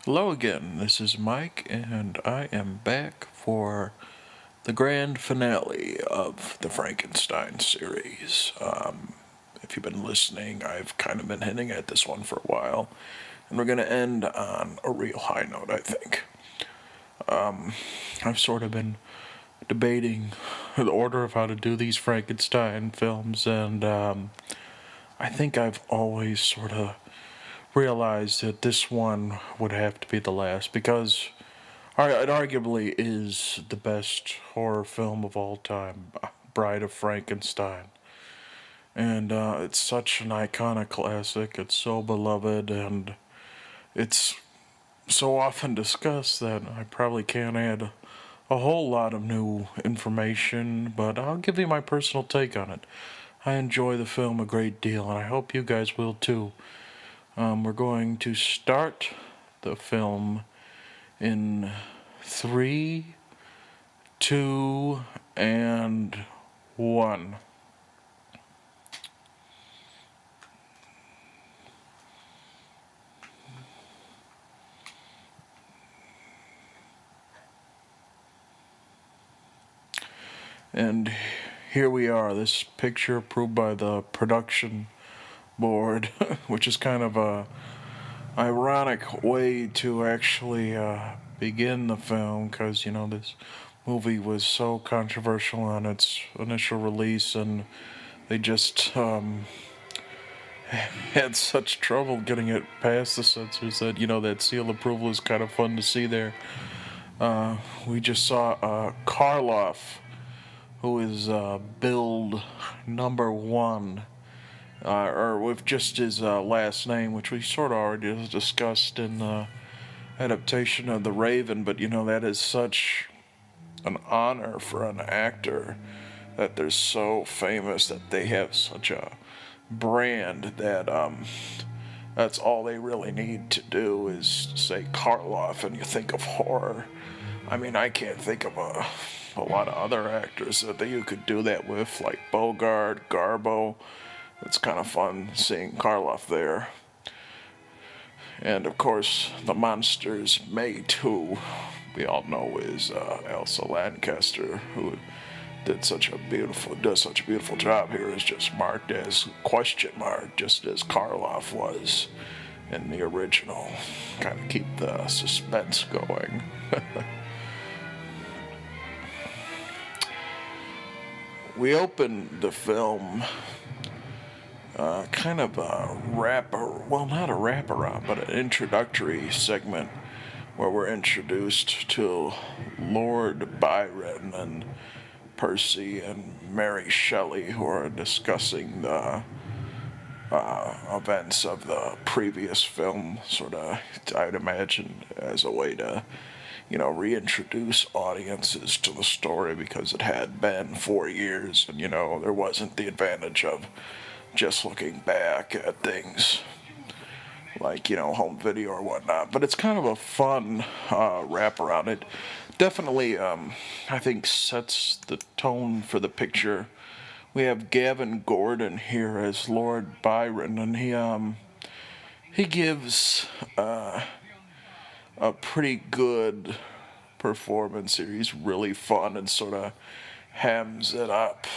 Hello again, this is Mike, and I am back for the grand finale of the Frankenstein series. If you've been listening, I've kind of been hinting at this one for a while, and we're going to end on a real high note, I think. I've sort of been debating the order of how to do these Frankenstein films, and I think I've always sort of realized that this one would have to be the last because it arguably is the best horror film of all time, Bride of Frankenstein. And it's such an iconic classic. It's so beloved, and it's so often discussed that I probably can't add a whole lot of new information, but I'll give you my personal take on it. I enjoy the film a great deal, and I hope you guys will too. We're going to start the film in 3, 2, and 1. And here we are, this picture approved by the production board, which is kind of a ironic way to actually begin the film, because this movie was so controversial on its initial release, and they just had such trouble getting it past the censors that that seal approval is kind of fun to see there. We just saw Karloff, who is build number 1, or with just his last name, which we sort of already discussed in the adaptation of The Raven, but that is such an honor for an actor that they're so famous that they have such a brand that that's all they really need to do is say Karloff and you think of horror. I mean, I can't think of a lot of other actors that you could do that with, like Bogart, Garbo. It's kind of fun seeing Karloff there. And of course, the monster's mate, who we all know is Elsa Lancaster, who does such a beautiful job here, is just marked as question mark, just as Karloff was in the original. Kind of keep the suspense going. We opened the film kind of a not a wraparound, but an introductory segment where we're introduced to Lord Byron and Percy and Mary Shelley, who are discussing the events of the previous film, sort of, I'd imagine, as a way to reintroduce audiences to the story, because it had been 4 years and, there wasn't the advantage of just looking back at things like, home video or whatnot. But it's kind of a fun wraparound. It definitely, I think, sets the tone for the picture. We have Gavin Gordon here as Lord Byron, and he gives a pretty good performance here. He's really fun and sort of hams it up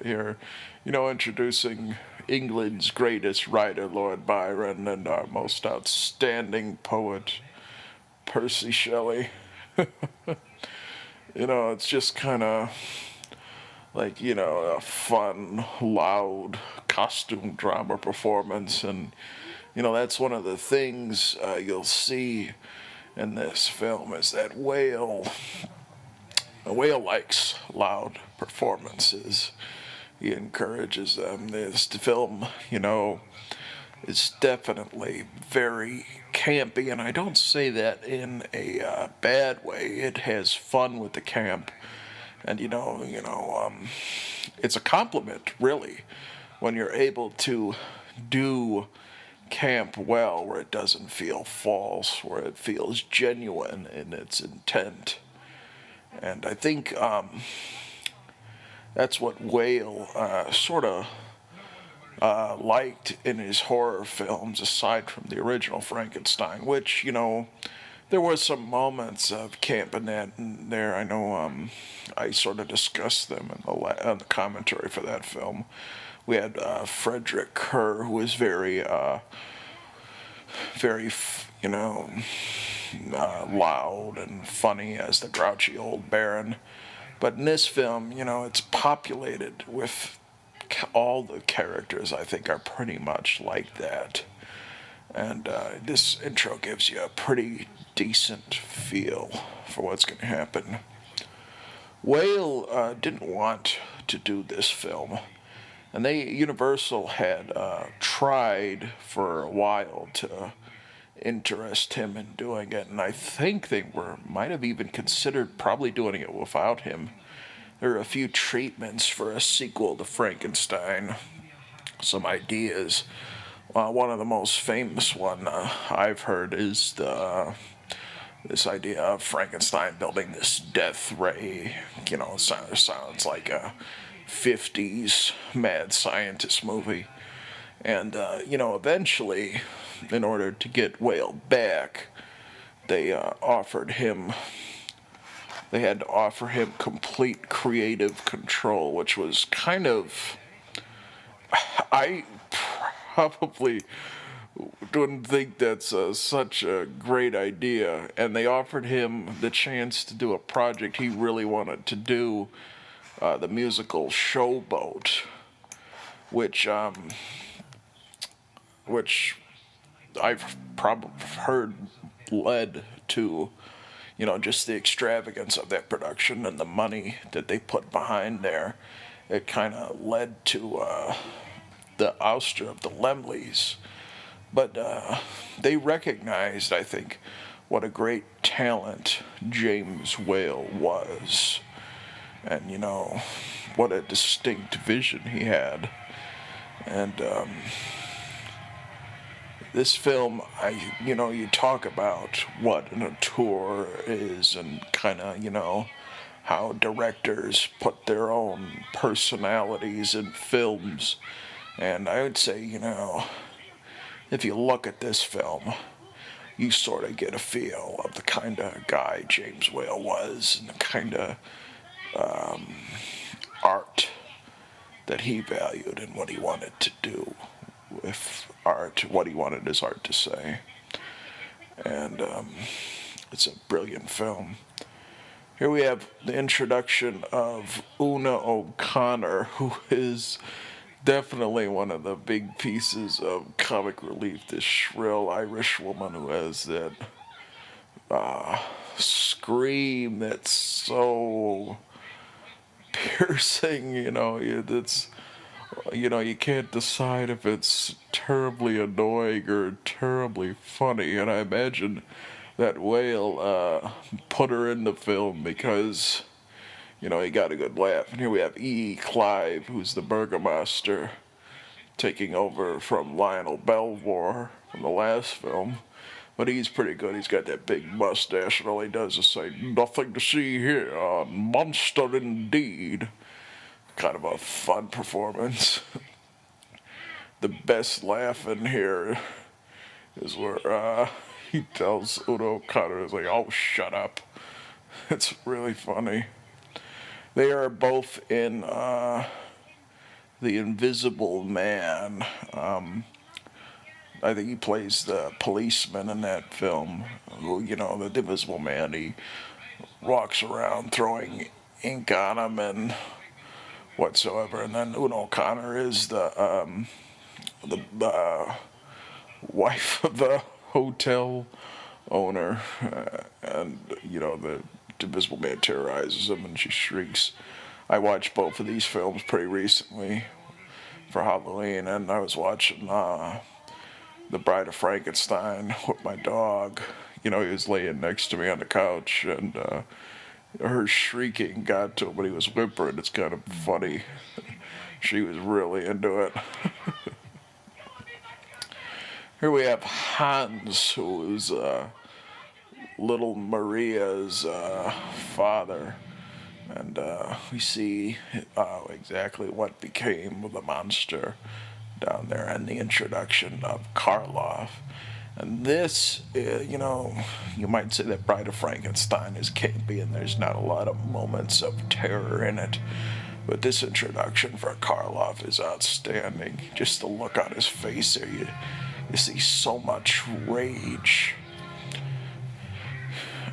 here, introducing England's greatest writer, Lord Byron, and our most outstanding poet, Percy Shelley. It's just kind of like, a fun, loud costume drama performance, and, that's one of the things you'll see in this film is that a whale likes loud performances. He encourages them. This film, is definitely very campy, and I don't say that in a bad way. It has fun with the camp, and it's a compliment, really, when you're able to do camp well, where it doesn't feel false, where it feels genuine in its intent. And I think that's what Whale sort of liked in his horror films, aside from the original Frankenstein, which, There were some moments of campinet in there. I know I sort of discussed them in the commentary for that film. We had Frederick Kerr, who was very, loud and funny as the grouchy old Baron. But in this film, it's populated with all the characters, I think, are pretty much like that. And this intro gives you a pretty decent feel for what's going to happen. Whale didn't want to do this film. And Universal had tried for a while to interest him in doing it, and I think they might have even considered probably doing it without him. There are a few treatments for a sequel to Frankenstein, some ideas. One of the most famous one I've heard is this idea of Frankenstein building this death ray. Sounds like a 50s mad scientist movie. And, eventually, in order to get Whale back, they had to offer him complete creative control, which was kind of, I probably wouldn't think that's such a great idea. And they offered him the chance to do a project he really wanted to do, the musical Showboat, which I've probably heard led to, just the extravagance of that production and the money that they put behind there. It kind of led to the ouster of the Lemleys. But they recognized, I think, what a great talent James Whale was. And, what a distinct vision he had. And this film, you talk about what an auteur is and kind of, how directors put their own personalities in films. And I would say, if you look at this film, you sort of get a feel of the kind of guy James Whale was and the kind of art that he valued and what he wanted to do with art, what he wanted his art to say. And it's a brilliant film. Here we have the introduction of Una O'Connor, who is definitely one of the big pieces of comic relief, this shrill Irish woman who has that scream that's so piercing, it's, you can't decide if it's terribly annoying or terribly funny, and I imagine that Whale put her in the film because, he got a good laugh. And here we have E. Clive, who's the Burgomaster, taking over from Lionel Belvoir from the last film. But he's pretty good. He's got that big mustache, and all he does is say, "Nothing to see here, monster indeed." Kind of a fun performance. The best laugh in here is where he tells Una O'Connor, he's like, "Oh, shut up." It's really funny. They are both in The Invisible Man. I think he plays the policeman in that film. Who, the Invisible Man, he walks around throwing ink on him and whatsoever. And then Una O'Connor is the wife of the hotel owner. And, the Invisible Man terrorizes him and she shrieks. I watched both of these films pretty recently for Halloween, and I was watching The Bride of Frankenstein with my dog. He was laying next to me on the couch, and her shrieking got to him when he was whimpering. It's kind of funny. She was really into it. Here we have Hans, who is little Maria's father. And we see exactly what became of the monster down there, and the introduction of Karloff. And this, you might say that Bride of Frankenstein is campy and there's not a lot of moments of terror in it. But this introduction for Karloff is outstanding. Just the look on his face there, you see so much rage.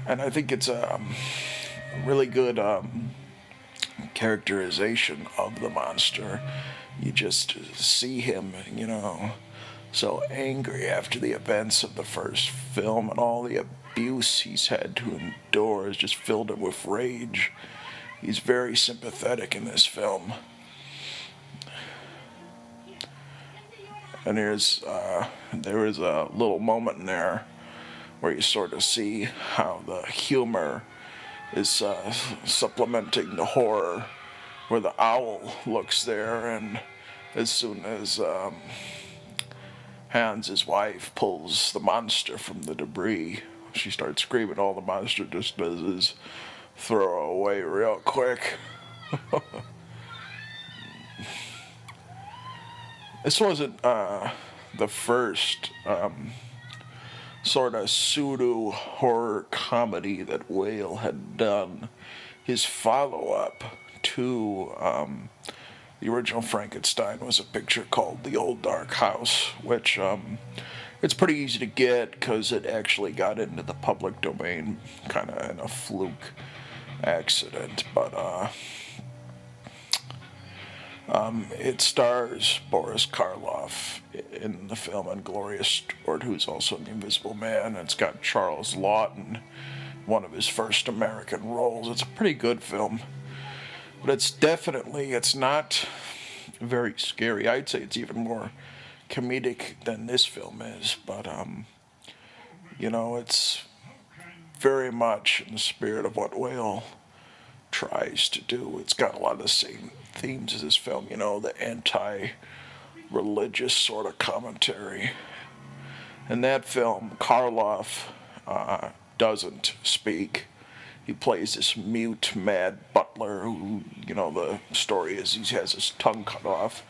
And I think it's a really good characterization of the monster. You just see him, so angry after the events of the first film, and all the abuse he's had to endure has just filled him with rage. He's very sympathetic in this film. And there is a little moment in there where you sort of see how the humor is supplementing the horror, where the owl looks there, and as soon as Hans, his wife, pulls the monster from the debris, she starts screaming. All the monster just does is throw her away real quick. This wasn't the first sort of pseudo horror comedy that Whale had done. His follow-up to the original Frankenstein was a picture called The Old Dark House, which it's pretty easy to get because it actually got into the public domain kind of in a fluke accident. But it stars Boris Karloff in the film, and Gloria Stewart, who's also in The Invisible Man. And it's got Charles Lawton, one of his first American roles. It's a pretty good film, but it's not very scary. I'd say it's even more comedic than this film is, but it's very much in the spirit of what Whale tries to do. It's got a lot of the same themes as this film, the anti-religious sort of commentary. In that film, Karloff doesn't speak. He plays this mute, mad butler who, the story is he has his tongue cut off.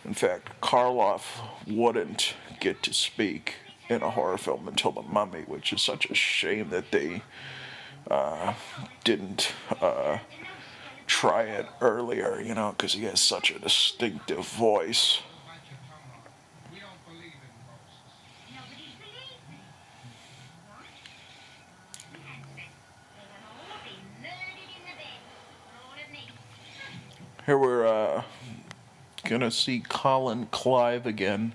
In fact, Karloff wouldn't get to speak in a horror film until The Mummy, which is such a shame that they didn't try it earlier, because he has such a distinctive voice. Here we're gonna see Colin Clive again.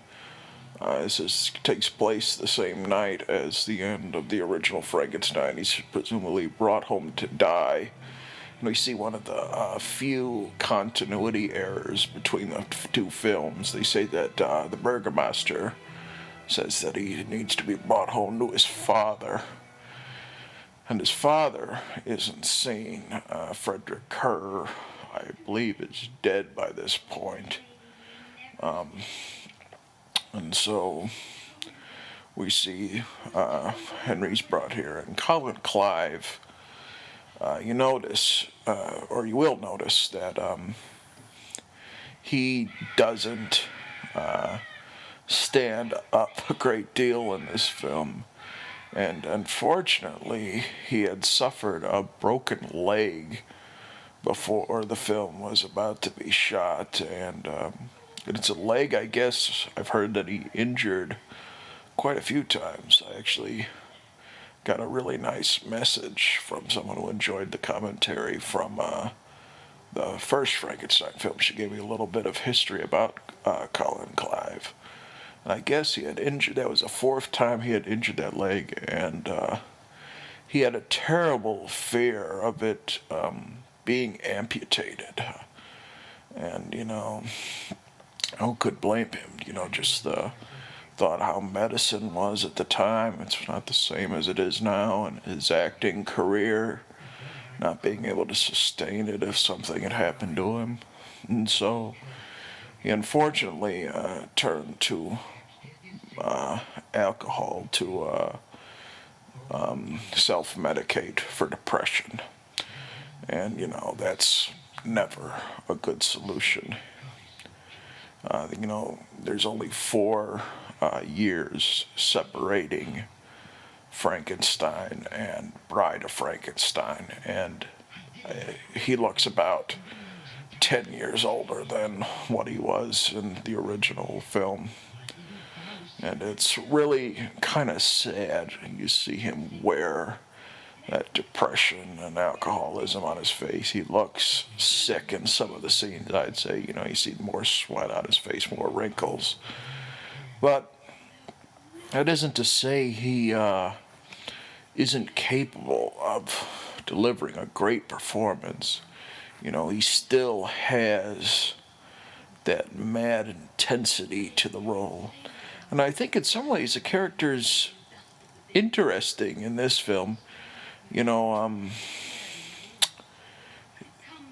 This takes place the same night as the end of the original Frankenstein. He's presumably brought home to die. And we see one of the few continuity errors between the two films. They say that the Burgomaster says that he needs to be brought home to his father. And his father is insane. Frederick Kerr, I believe, is dead by this point. And so we see Henry's brought here. And Colin Clive, you notice, or you will notice, that he doesn't stand up a great deal in this film. And unfortunately, he had suffered a broken leg before the film was about to be shot. And it's a leg, I guess, I've heard that he injured quite a few times. I actually got a really nice message from someone who enjoyed the commentary from the first Frankenstein film. She gave me a little bit of history about Colin Clive. And I guess he had injured, that was the fourth time he had injured that leg, and he had a terrible fear of it being amputated. And, who could blame him? Just the thought how medicine was at the time. It's not the same as it is now, and his acting career, not being able to sustain it if something had happened to him. And so he unfortunately turned to alcohol to self-medicate for depression. And, that's never a good solution. There's only 4 years separating Frankenstein and Bride of Frankenstein, and he looks about 10 years older than what he was in the original film. And it's really kind of sad. You see him wear that depression and alcoholism on his face. He looks sick in some of the scenes, I'd say. You know, you see more sweat on his face, more wrinkles. But that isn't to say he isn't capable of delivering a great performance. You know, he still has that mad intensity to the role. And I think in some ways the character's interesting in this film. You know,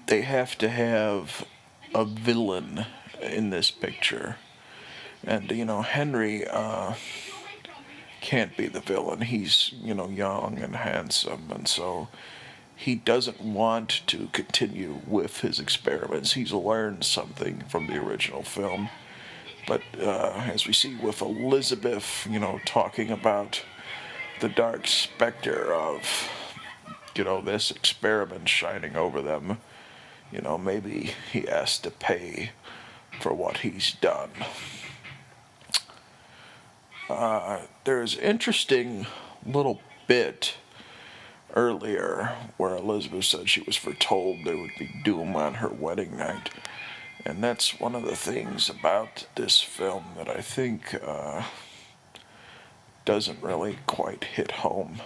they have to have a villain in this picture. And, you know, Henry can't be the villain. He's, you know, young and handsome, and so he doesn't want to continue with his experiments. He's learned something from the original film. But as we see with Elizabeth, you know, talking about the dark specter of, you know, this experiment shining over them, you know, maybe he has to pay for what he's done. There's an interesting little bit earlier where Elizabeth said she was foretold there would be doom on her wedding night. And that's one of the things about this film that I think doesn't really quite hit home.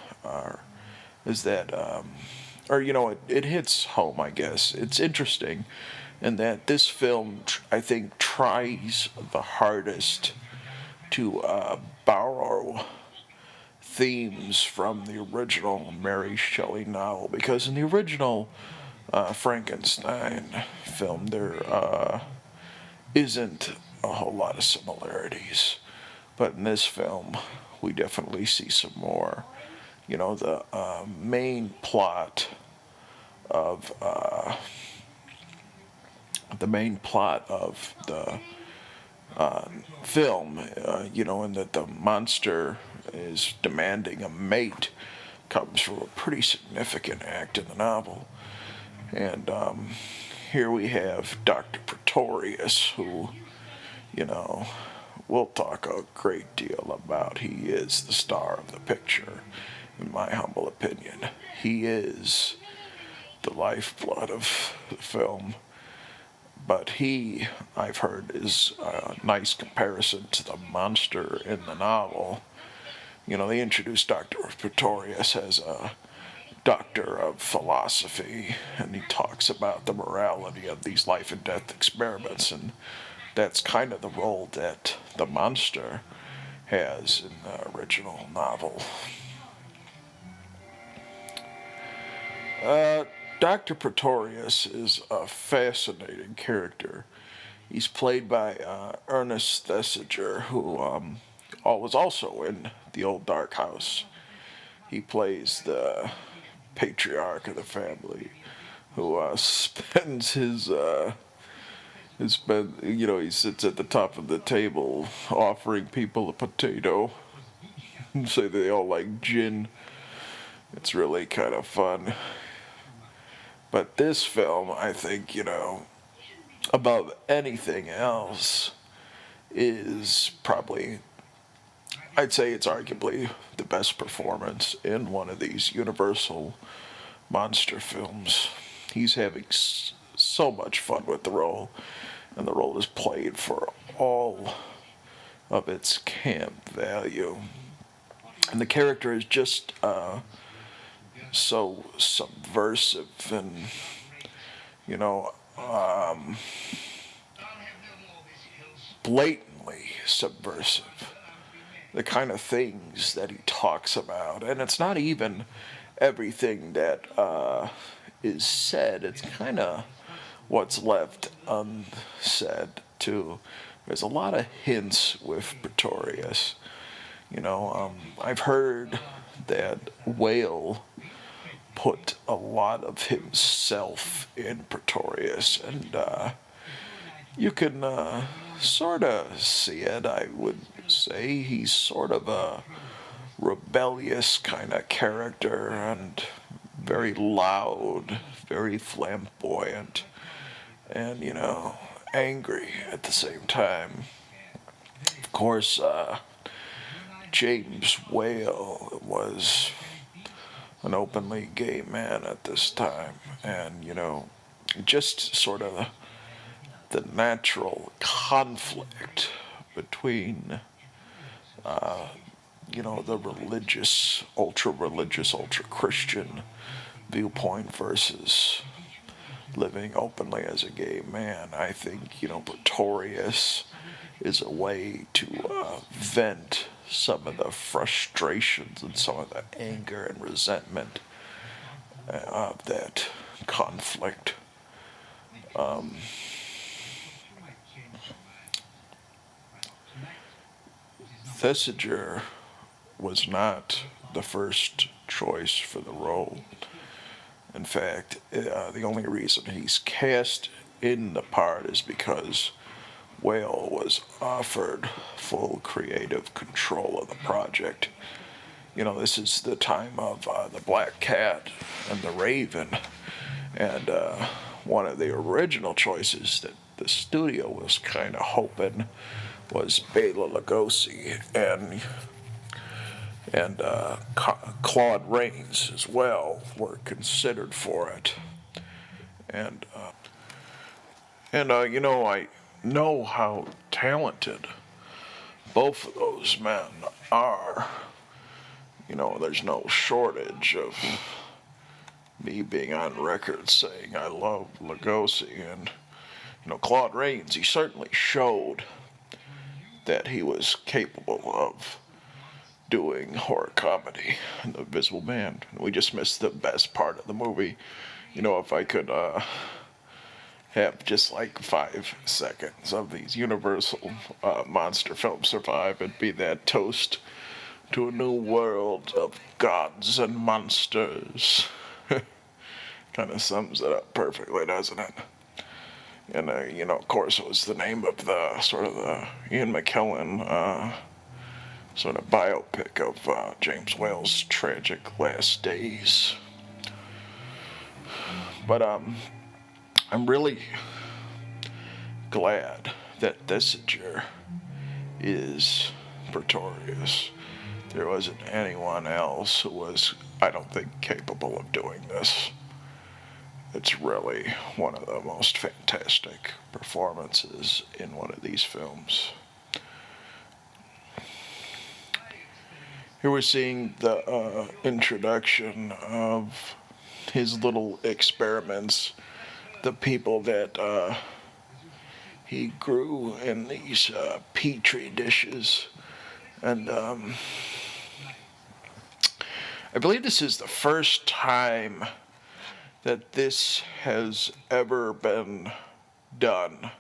Is that, or you know, it hits home, I guess. It's interesting in that this film, I think, tries the hardest to borrow themes from the original Mary Shelley novel, because in the original Frankenstein film there isn't a whole lot of similarities, but in this film we definitely see some more. You know, the main plot of the film, you know, and that the monster is demanding a mate, comes from a pretty significant act in the novel. And here we have Dr. Pretorius, who, you know, we'll talk a great deal about. He is the star of the picture, in my humble opinion. He is the lifeblood of the film. But he, I've heard, is a nice comparison to the monster in the novel. You know, they introduced Dr. Pretorius as a doctor of philosophy, and he talks about the morality of these life and death experiments, and that's kind of the role that the monster has in the original novel. Dr. Pretorius is a fascinating character. He's played by Ernest Thesiger, who was also in The Old Dark House. He plays the patriarch of the family, who spends his you know, he sits at the top of the table offering people a potato and say they all like gin. It's really kind of fun. But this film, I think, you know, above anything else, is probably, I'd say it's arguably the best performance in one of these Universal monster films. He's having so much fun with the role, and the role is played for all of its camp value. And the character is just so subversive and, you know, blatantly subversive. The kind of things that he talks about, and it's not even everything that is said, it's kind of what's left unsaid too. There's a lot of hints with Pretorius. You know, I've heard that Whale put a lot of himself in Pretorius, and you can sort of see it. I would say he's sort of a rebellious kind of character and very loud, very flamboyant, and, angry at the same time. Of course, James Whale was an openly gay man at this time, and, just sort of the natural conflict between, the religious, ultra Christian viewpoint versus living openly as a gay man. I think, Pretorius is a way to vent some of the frustrations and some of the anger and resentment of that conflict. Thesiger was not the first choice for the role. In fact, the only reason he's cast in the part is because Whale was offered full creative control of the project. This is the time of the Black Cat and the Raven, and one of the original choices that the studio was kind of hoping was Bela Lugosi and Claude Rains as well were considered for it. And I know how talented both of those men are. There's no shortage of me being on record saying I love Lugosi, and Claude Rains, he certainly showed that he was capable of doing horror comedy in The Invisible Man. We just missed the best part of the movie. If I could have just like 5 seconds of these Universal monster films survive, it'd be that toast to a new world of gods and monsters. Kind of sums it up perfectly, doesn't it? And, of course, it was the name of the sort of the Ian McKellen sort of biopic of James Whale's tragic last days. But I'm really glad that Thesiger is Pretorius. There wasn't anyone else who was, I don't think, capable of doing this. It's really one of the most fantastic performances in one of these films. Here we're seeing the introduction of his little experiments, the people that he grew in these petri dishes. And I believe this is the first time that this has ever been done.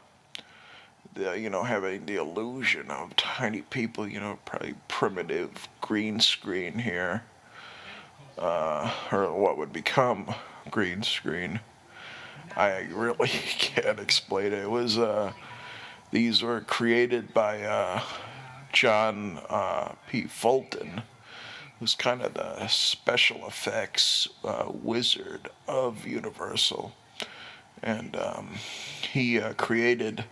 Having the illusion of tiny people, probably primitive green screen here, or what would become green screen. I really can't explain it. It was, these were created by John P. Fulton, who's kind of the special effects wizard of Universal. And he created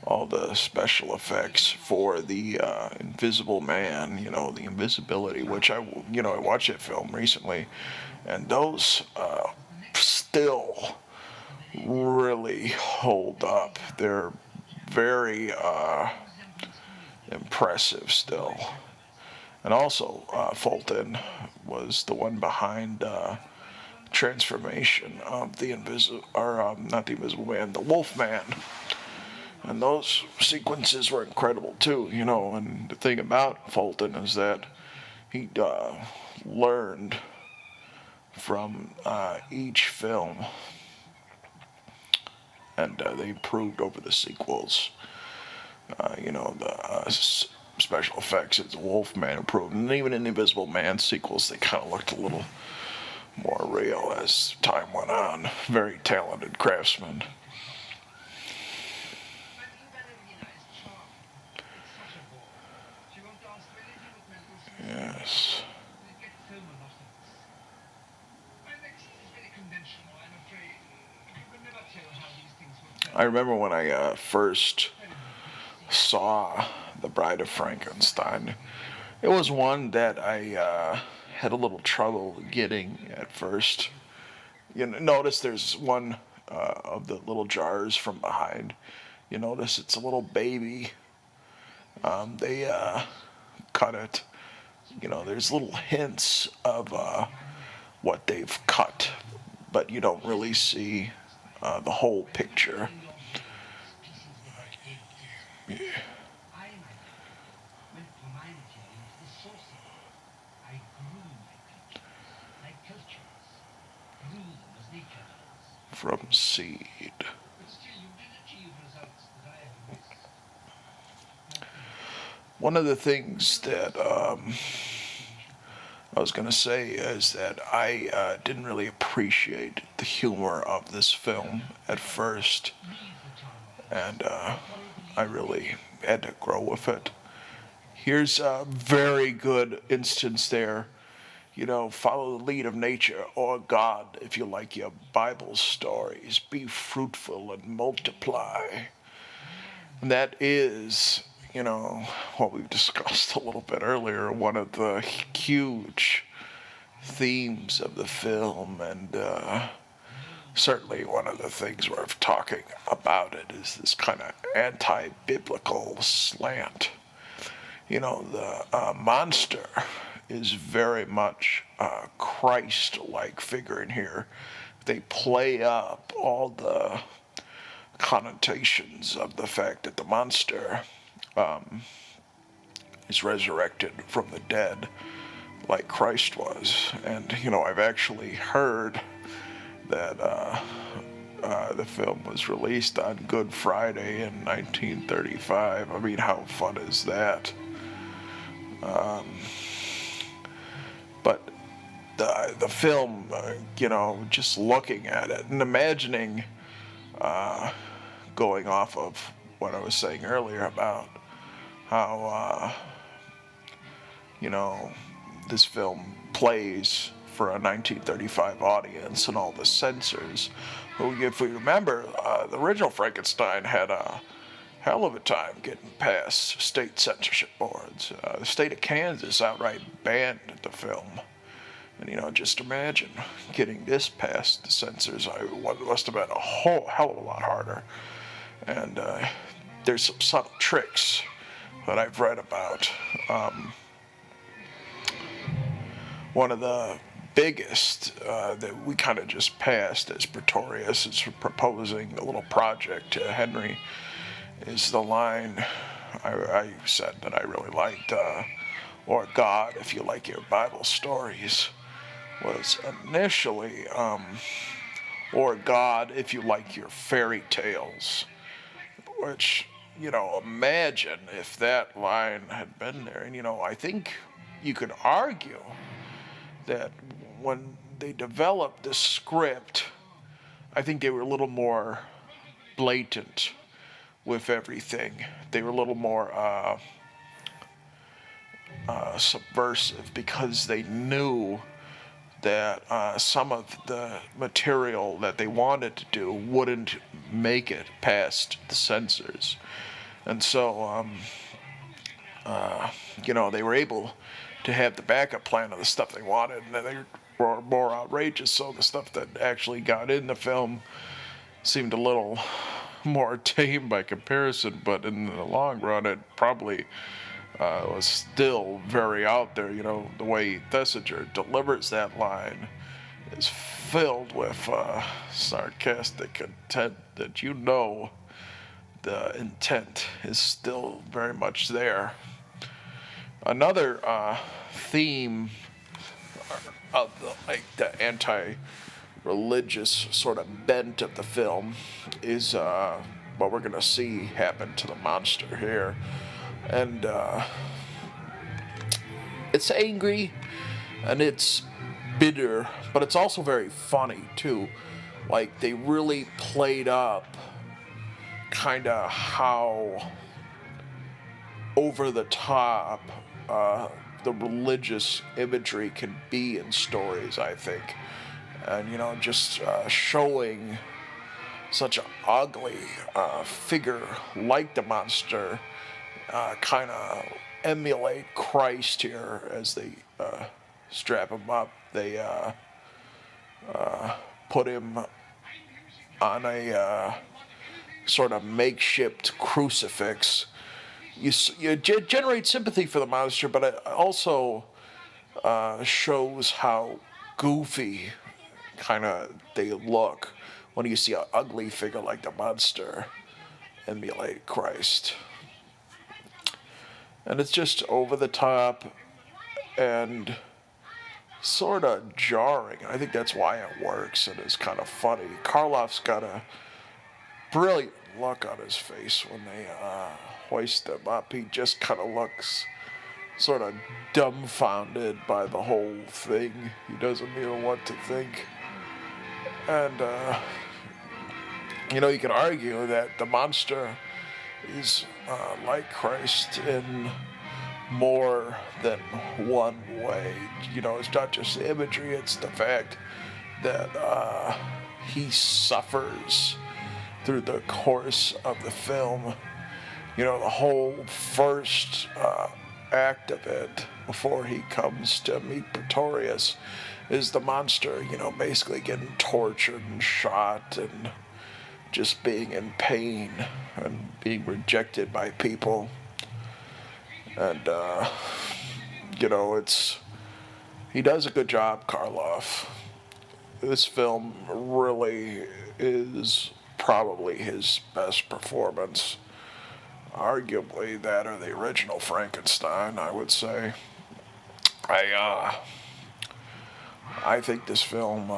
all the special effects for the Invisible Man, the invisibility, which I watched that film recently, and those still really hold up. They're very impressive still. And also, Fulton was the one behind transformation of the not the Invisible Man, the Wolf Man. And those sequences were incredible too, and the thing about Fulton is that he learned from each film, and they improved over the sequels. The special effects as the Wolfman improved, and even in the Invisible Man sequels, they kind of looked a little more real as time went on. Very talented craftsmen. I remember when I first saw The Bride of Frankenstein. It was one that I had a little trouble getting at first. You know, notice there's one of the little jars from behind. You notice it's a little baby. They cut it. You know, there's little hints of what they've cut, but you don't really see the whole picture. Yeah. From seed. One of the things that I was going to say is that I didn't really appreciate the humor of this film at first, and I really had to grow with it. Here's a very good instance there. You know, follow the lead of nature or God if you like your Bible stories. Be fruitful and multiply. And that is, you know, what we've discussed a little bit earlier, one of the huge themes of the film, and certainly one of the things worth talking about it is this kind of anti-biblical slant. You know, the monster is very much a Christ-like figure in here. They play up all the connotations of the fact that the monster is resurrected from the dead like Christ was. And, you know, I've actually heard that the film was released on Good Friday in 1935. I mean, how fun is that? But the film, you know, just looking at it and imagining, going off of what I was saying earlier about how, you know, this film plays for a 1935 audience and all the censors. If we remember, the original Frankenstein had a hell of a time getting past state censorship boards. The state of Kansas outright banned the film. And, you know, just imagine getting this past the censors. It must have been a whole hell of a lot harder. And there's some subtle tricks that I've read about. One of the biggest that we kind of just passed as Pretorius is proposing a little project to Henry is the line I said that I really liked, or God, if you like your Bible stories, was initially, or God, if you like your fairy tales, which, you know, imagine if that line had been there. And, you know, I think you could argue that when they developed the script, I think they were a little more blatant with everything. They were a little more subversive because they knew that some of the material that they wanted to do wouldn't make it past the censors. And so, you know, they were able to have the backup plan of the stuff they wanted, and then they were more outrageous, so the stuff that actually got in the film seemed a little more tame by comparison, but in the long run it probably was still very out there. You know, the way Thesiger delivers that line is filled with sarcastic intent that, you know, the intent is still very much there. Another theme of the anti-religious sort of bent of the film is what we're going to see happen to the monster here. And it's angry and it's bitter, but it's also very funny too. Like, they really played up kind of how over the top the religious imagery can be in stories, I think. And, you know, just showing such an ugly figure like the monster kind of emulate Christ here as they strap him up. They put him on a sort of makeshift crucifix. You generate sympathy for the monster, but it also shows how goofy kind of they look when you see an ugly figure like the monster emulate Christ. And it's just over the top and sort of jarring. I think that's why it works and it's kind of funny. Karloff's got a brilliant look on his face when they hoist him up. He just kind of looks sort of dumbfounded by the whole thing. He doesn't know what to think. And, you can argue that the monster is like Christ in more than one way. It's not just the imagery, it's the fact that he suffers through the course of the film. The whole first act of it, before he comes to meet Pretorius, is the monster, basically getting tortured and shot and just being in pain and being rejected by people. And, he does a good job, Karloff. This film really is probably his best performance. Arguably that or the original Frankenstein, I would say. I think this film,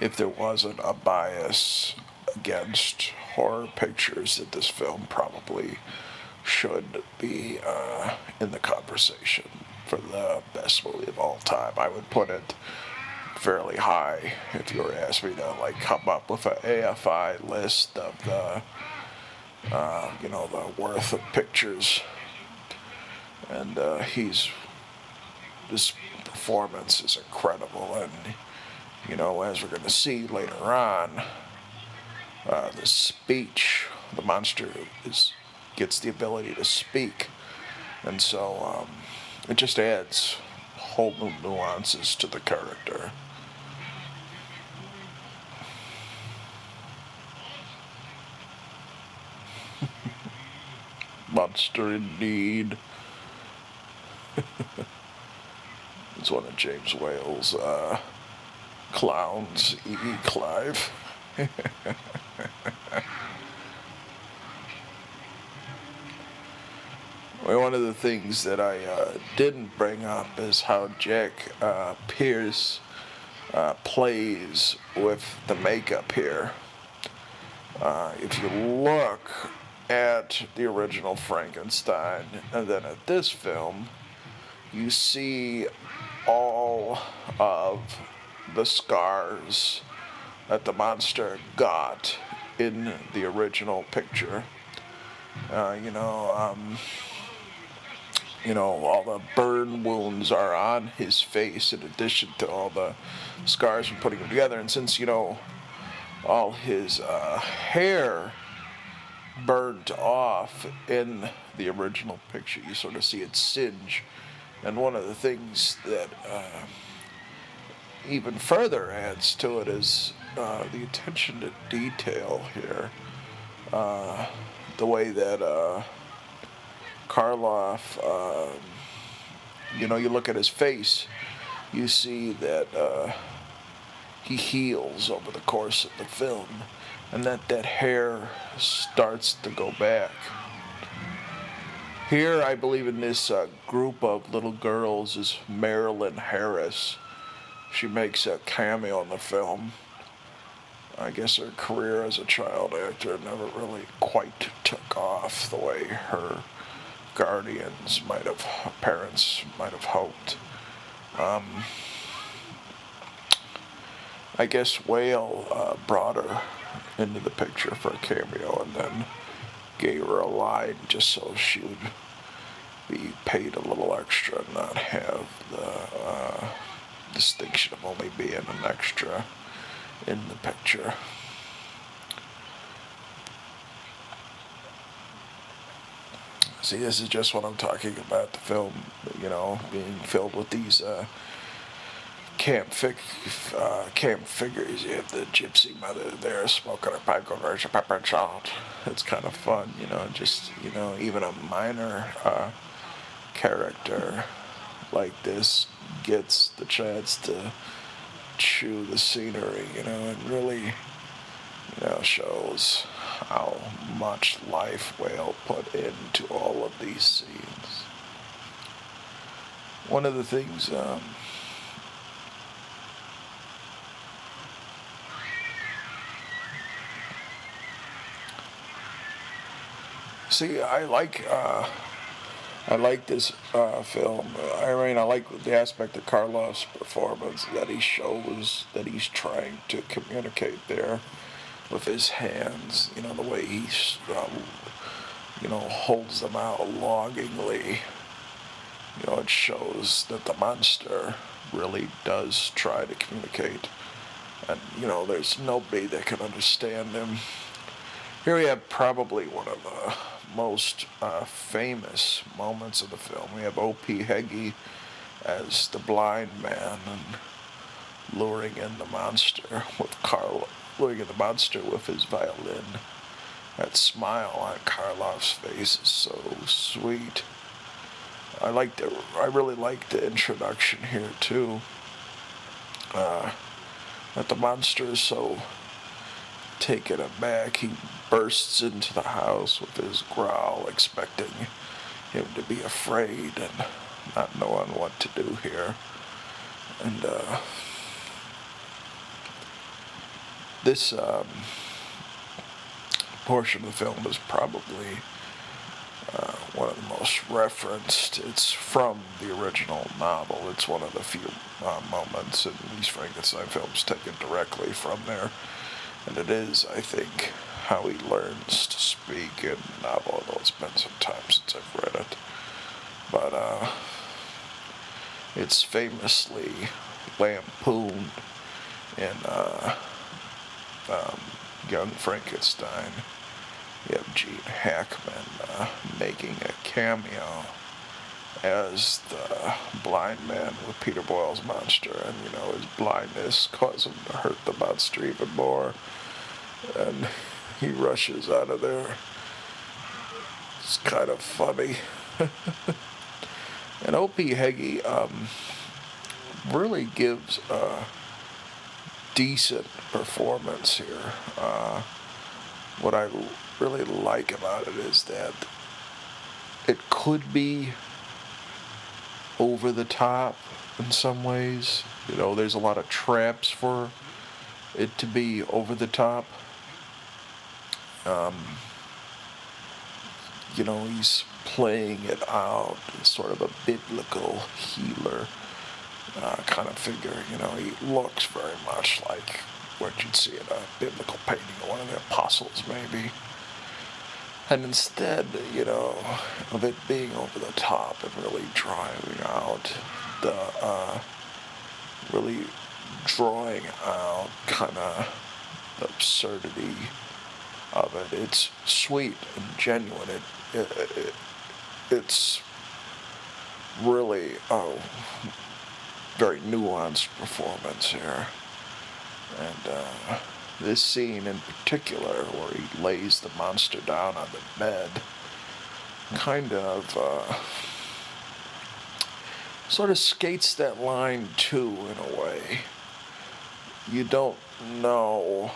if there wasn't a bias against horror pictures, that this film probably should be in the conversation for the best movie of all time. I would put it fairly high if you were asking me to come up with an AFI list of the the worth of pictures. And this performance is incredible, and as we're going to see later on, the speech, the monster gets the ability to speak, and so it just adds whole new nuances to the character. Monster indeed. It's one of James Whale's clowns, E.E. Clive. Well, one of the things that I didn't bring up is how Jack Pierce plays with the makeup here. If you look at the original Frankenstein and then at this film, you see all of the scars that the monster got in the original picture. All the burn wounds are on his face in addition to all the scars from putting them together. And since, all his hair burned off in the original picture, you sort of see it singe. And one of the things that even further adds to it is the attention to detail here. The way that Karloff, you look at his face, you see that he heals over the course of the film, and that hair starts to go back. Here, I believe in this group of little girls is Marilyn Harris. She makes a cameo in the film. I guess her career as a child actor never really quite took off the way her parents might have hoped. I guess Whale brought her into the picture for a cameo and then gave her a line just so she would be paid a little extra and not have the distinction of only being an extra in the picture. See, this is just what I'm talking about, the film, being filled with these camp figures. You have the gypsy mother there smoking her pipe going, "Where's your pepper and salt?" It's kind of fun, even a minor character like this gets the chance to chew the scenery, and really, shows how much life Whale put into all of these scenes. One of the things, see, I like this film. I mean, I like the aspect of Karloff's performance, that he shows that he's trying to communicate there with his hands. The way he, holds them out longingly. It shows that the monster really does try to communicate. And, there's nobody that can understand him. Here we have probably one of the most famous moments of the film. We have O.P. Heggie as the blind man and luring in the monster with his violin. That smile on Karloff's face is so sweet. I really like the introduction here too. That the monster is so taken aback, he bursts into the house with his growl, expecting him to be afraid and not knowing what to do here. And this portion of the film is probably one of the most referenced. It's from the original novel. It's one of the few moments in these Frankenstein films taken directly from there. And it is, I think, how he learns to speak in the novel, although it's been some time since I've read it. But it's famously lampooned in Young Frankenstein. You have Gene Hackman making a cameo as the blind man with Peter Boyle's monster, and his blindness caused him to hurt the monster even more, and he rushes out of there. It's kind of funny. And O.P. Heggie really gives a decent performance here. What I really like about it is that it could be over the top in some ways. There's a lot of traps for it to be over the top. He's playing it out as sort of a biblical healer kind of figure. He looks very much like what you'd see in a biblical painting of one of the apostles, maybe. And instead, of it being over the top and really driving out really drawing out kind of the absurdity of it. It's sweet and genuine. It's really a very nuanced performance here. And this scene in particular, where he lays the monster down on the bed, kind of sort of skates that line too, in a way. You don't know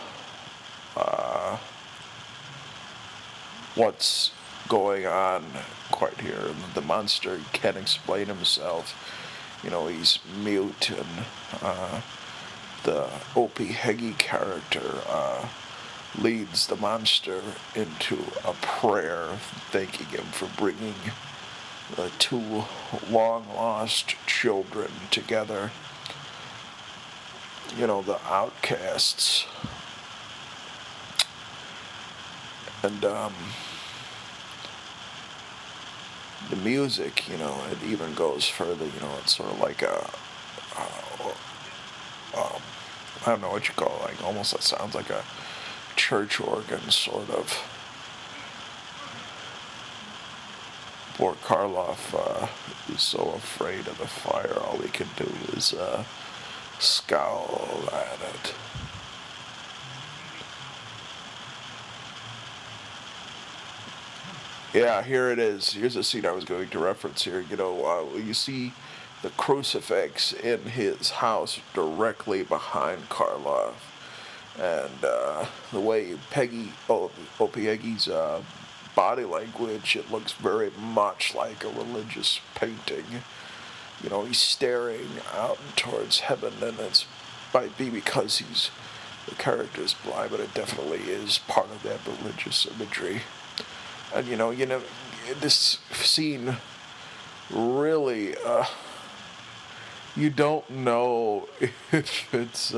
what's going on quite here. The monster can't explain himself. He's mute, and the O.P. Heggie character leads the monster into a prayer, thanking him for bringing the two long-lost children together. The outcasts. And the music, it even goes further. It's sort of like a I don't know what you call it, like almost that sounds like a church organ, sort of. poor Karloff is so afraid of the fire, all he can do is scowl at it. Yeah, here it is. Here's a scene I was going to reference here. You see the crucifix in his house directly behind Karloff. And the way Opiegi's body language, it looks very much like a religious painting. He's staring out towards heaven, and it might be because the character's blind, but it definitely is part of that religious imagery. And this scene really, you don't know if it's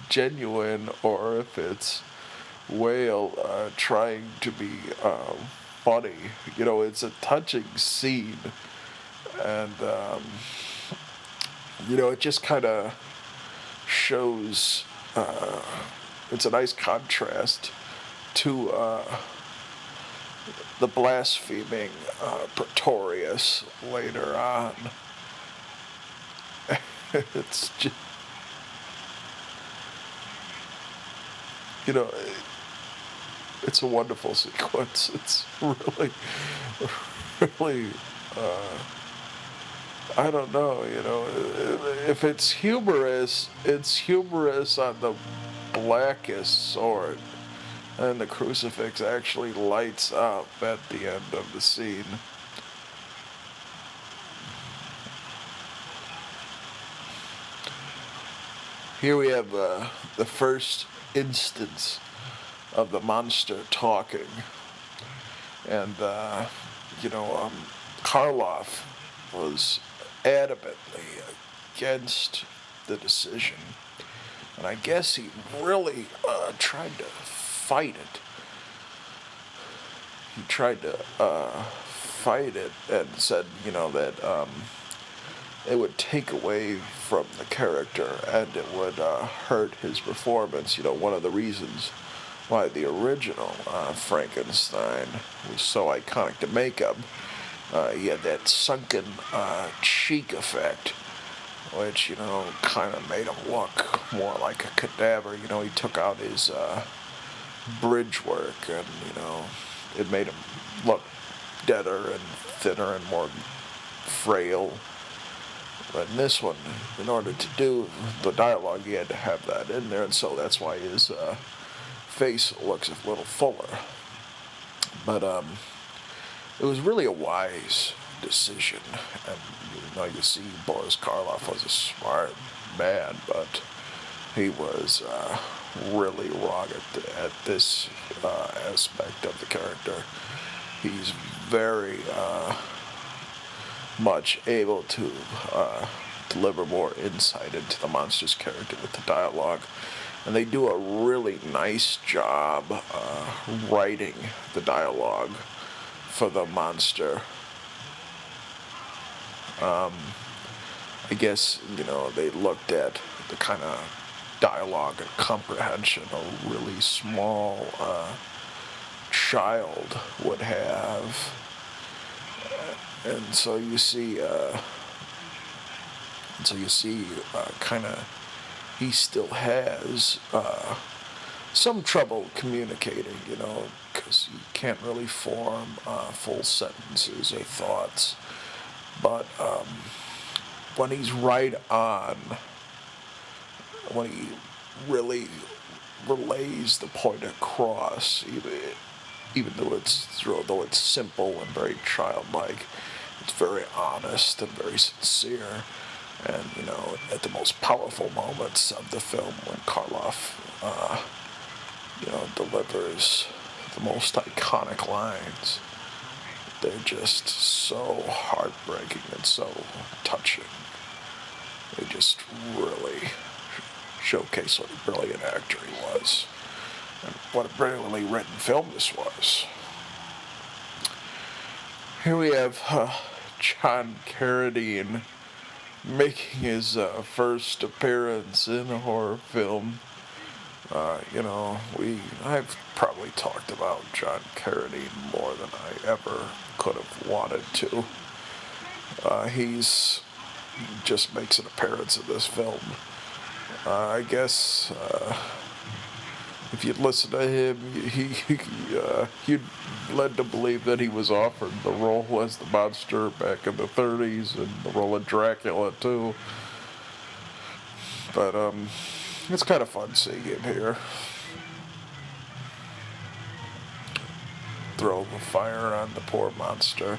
genuine or if it's Whale trying to be funny. It's a touching scene, and it just kind of shows. It's a nice contrast to the blaspheming Pretorius later on. It's just, it's a wonderful sequence. It's really, really, I don't know, if it's humorous on the blackest sort. And the crucifix actually lights up at the end of the scene. Here we have the first instance of the monster talking. And, Karloff was adamantly against the decision. And I guess he really tried to fight it. He tried to fight it and said, that it would take away from the character and it would hurt his performance. One of the reasons why the original Frankenstein was so iconic to make him, he had that sunken cheek effect, which, kind of made him look more like a cadaver. He took out his bridge work, and it made him look deader and thinner and more frail. But in this one, in order to do the dialogue, he had to have that in there, and so that's why his face looks a little fuller. But it was really a wise decision, and you see Boris Karloff was a smart man, but he was really wrong at this aspect of the character. He's very much able to deliver more insight into the monster's character with the dialogue. And they do a really nice job writing the dialogue for the monster. I guess, they looked at the kind of dialogue and comprehension a really small child would have. And so you see, kind of, he still has some trouble communicating, because you can't really form full sentences or thoughts. But when he's right on, when he really relays the point across, even though it's simple and very childlike, it's very honest and very sincere. And, at the most powerful moments of the film, when Karloff, delivers the most iconic lines, they're just so heartbreaking and so touching. They just really showcase what a brilliant actor he was, and what a brilliantly written film this was. Here we have John Carradine making his first appearance in a horror film. I've probably talked about John Carradine more than I ever could have wanted to. He's just makes an appearance in this film. I guess if you'd listen to him, you'd led to believe that he was offered the role as the monster back in the 30s and the role of Dracula too. But it's kind of fun seeing him here. Throw the fire on the poor monster.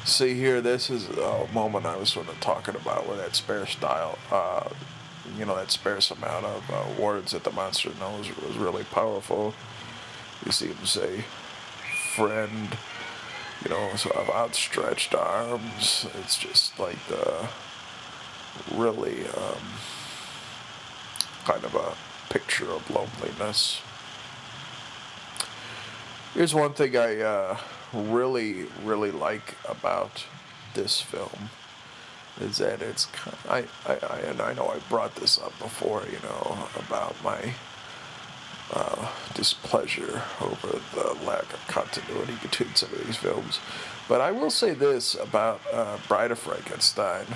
See here, this is a moment I was sort of talking about where that spare style, that sparse amount of words that the monster knows was really powerful. You see him say, friend, sort of outstretched arms. It's just like the really kind of a picture of loneliness. Here's one thing I really, really like about this film is that it's and I know I brought this up before, about my displeasure over the lack of continuity between some of these films. But I will say this about Bride of Frankenstein.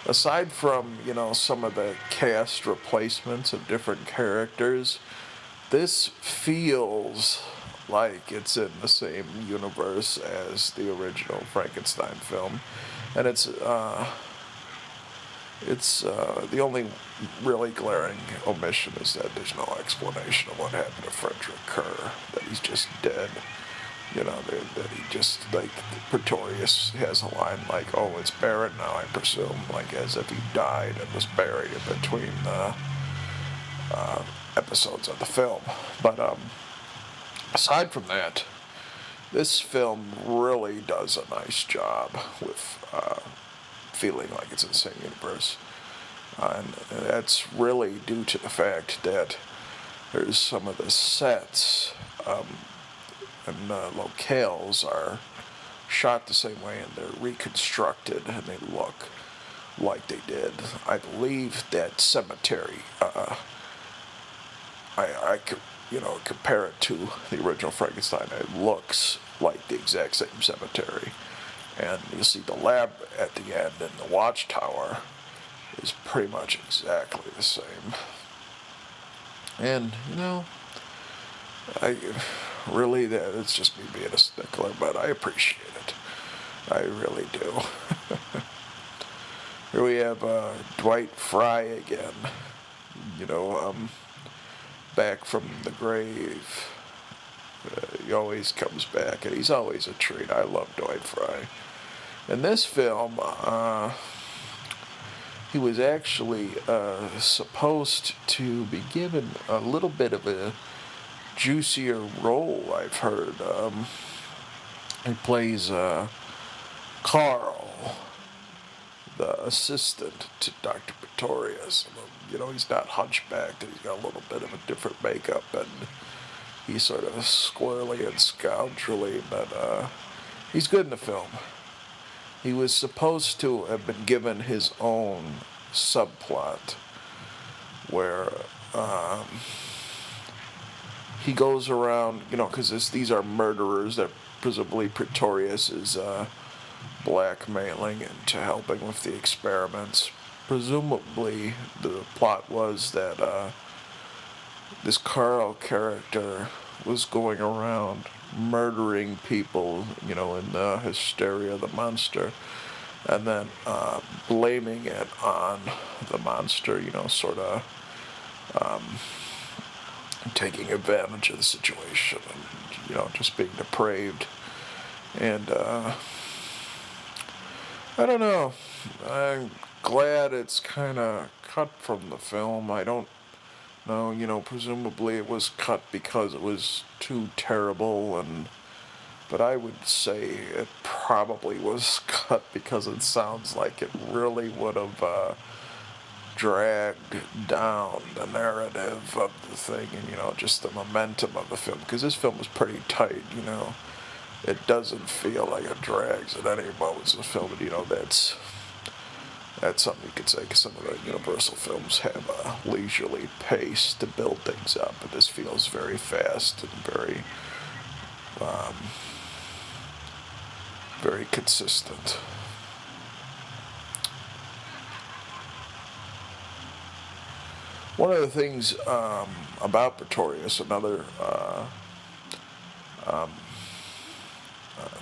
Aside from, some of the cast replacements of different characters, this feels like it's in the same universe as the original Frankenstein film. And it's the only really glaring omission is that there's no explanation of what happened to Frederick Kerr, that he's just dead. That he just, like, Pretorius has a line like, oh, it's barren now, I presume, like as if he died and was buried in between the episodes of the film. But aside from that, this film really does a nice job with feeling like it's in the same universe. And that's really due to the fact that there's some of the sets and locales are shot the same way, and they're reconstructed, and they look like they did. I believe that cemetery, I could, compare it to the original Frankenstein. It looks like the exact same cemetery. And you see the lab at the end, and the watchtower is pretty much exactly the same. And, it's just me being a stickler, but I appreciate it. I really do. Here we have Dwight Fry again, back from the grave. He always comes back, and he's always a treat. I love Dwight Fry. In this film, he was actually supposed to be given a little bit of a juicier role, I've heard. He plays Carl, the assistant to Dr. Pretorius. He's not hunchbacked, and he's got a little bit of a different makeup, and he's sort of squirrely and scoundrelly, but he's good in the film. He was supposed to have been given his own subplot where he goes around, because these are murderers that presumably Pretorius is blackmailing into helping with the experiments. Presumably, the plot was that this Carl character was going around murdering people, in the hysteria of the monster, and then blaming it on the monster, sort of taking advantage of the situation and, just being depraved. And I don't know. I'm glad it's kind of cut from the film. I don't know, presumably it was cut because it was too terrible, but I would say it probably was cut because it sounds like it really would have dragged down the narrative of the thing and, just the momentum of the film, because this film is pretty tight, It doesn't feel like it drags at any moments of the film, and, That's something you could say, 'cause some of the Universal films have a leisurely pace to build things up, but this feels very fast and very, um, very consistent. One of the things about Pretorius, another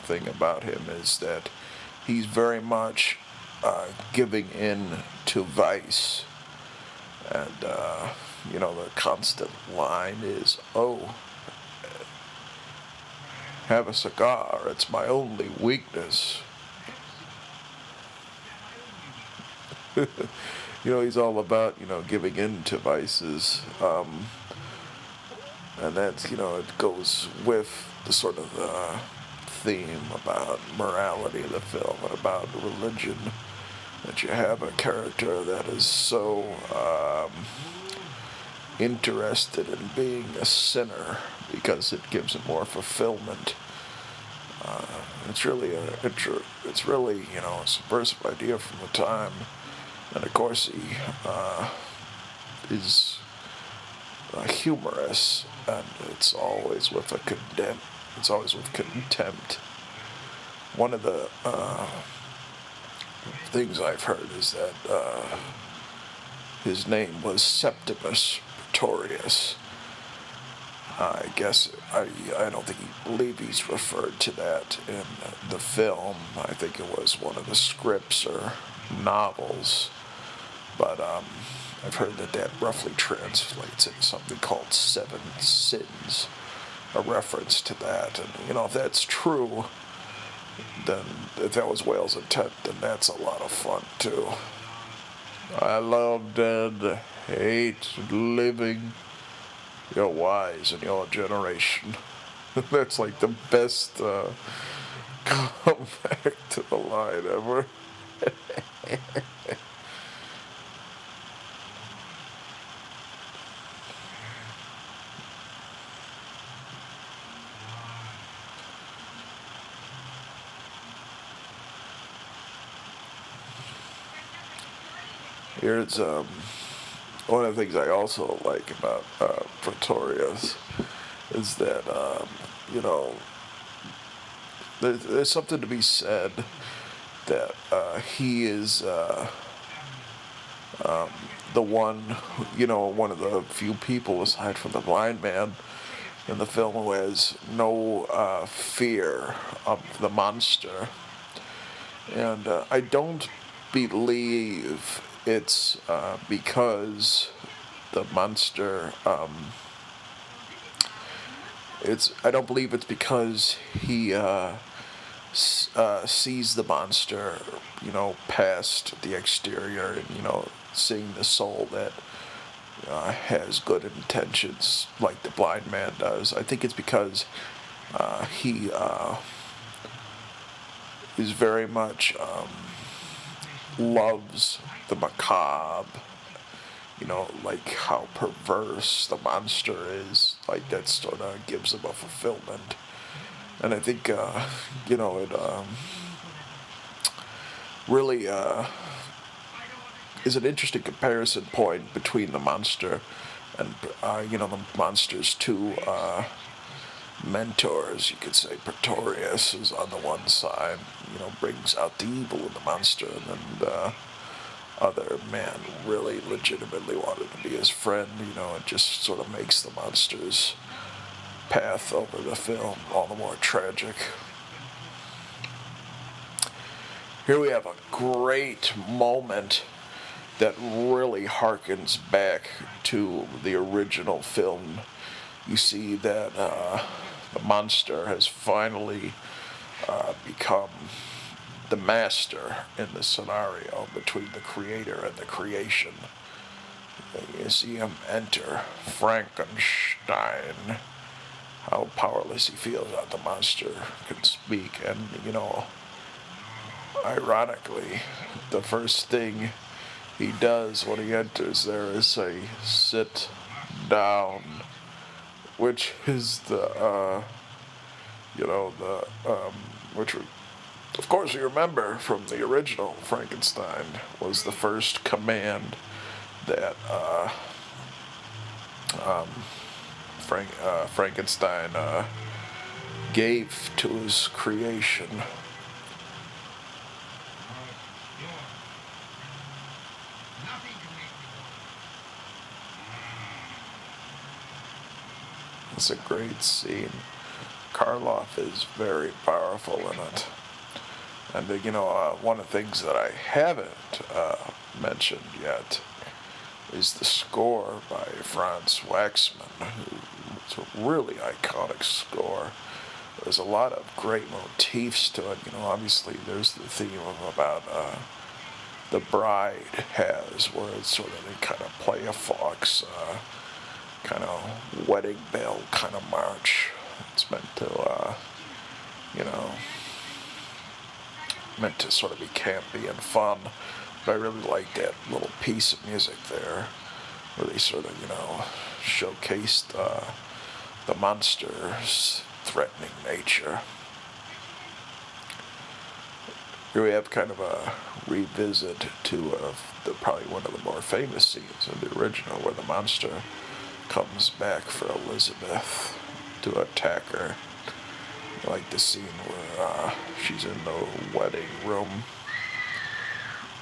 thing about him is that he's very much giving in to vice. And, the constant line is, oh, have a cigar, it's my only weakness. He's all about, giving in to vices. And that's, it goes with the sort of theme about morality of the film and about religion, that you have a character that is so interested in being a sinner because it gives him more fulfillment. It's really a subversive idea from the time, and of course he is humorous, and it's always with contempt. One of the things I've heard is that his name was Septimus Pretorius. I guess I don't believe he's referred to that in the film. I think it was one of the scripts or novels, but I've heard that roughly translates into something called Seven Sins, a reference to that. And if that's true, then if that was Whale's intent, then that's a lot of fun too. I love dead, hate living. You're wise in your generation. That's like the best comeback to the line ever. Here's one of the things I also like about Pretorius is that there's something to be said that he is the one, one of the few people aside from the blind man in the film who has no fear of the monster. And I don't believe it's because the monster, I don't believe it's because he sees the monster, past the exterior and, seeing the soul that has good intentions like the blind man does. I think it's because he is very much loves the macabre, like how perverse the monster is, like that sort of gives him a fulfillment. And I think, it really is an interesting comparison point between the monster and, the monster's two mentors, you could say. Pretorius is on the one side, brings out the evil in the monster, and then the other man really legitimately wanted to be his friend. It just sort of makes the monster's path over the film all the more tragic. Here we have a great moment that really harkens back to the original film. You see that the monster has finally become the master in the scenario between the creator and the creation. You see him enter Frankenstein, how powerless he feels that the monster can speak. And, ironically, the first thing he does when he enters there is say, "Sit down," which is which Of course, you remember from the original Frankenstein was the first command that Frankenstein gave to his creation. It's a great scene. Karloff is very powerful in it. And, one of the things that I haven't mentioned yet is the score by Franz Waxman, it's a really iconic score. There's a lot of great motifs to it. Obviously there's the theme about the bride has, where it's sort of, they kind of play a fox kind of wedding bell kind of march. It's meant to, meant to sort of be campy and fun. But I really like that little piece of music there, where they sort of, showcased the monster's threatening nature. Here we have kind of a revisit to probably one of the more famous scenes in the original, where the monster comes back for Elizabeth to attack her. I like the scene where she's in the wedding room.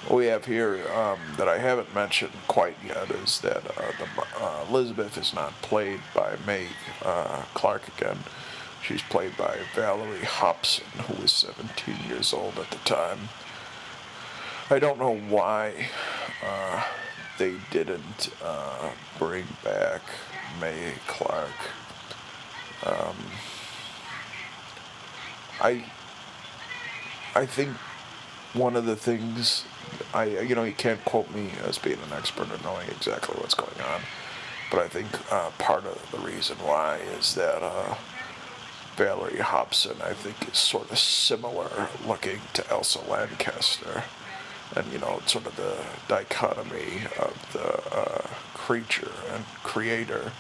What we have here that I haven't mentioned quite yet is that Elizabeth is not played by Meg Clark again. She's played by Valerie Hobson, who was 17 years old at the time. I don't know why they didn't bring back Mae Clark. I think one of the things, you can't quote me as being an expert in knowing exactly what's going on, but I think part of the reason why is that Valerie Hobson, I think, is sort of similar looking to Elsa Lancaster, and sort of the dichotomy of the creature and creator,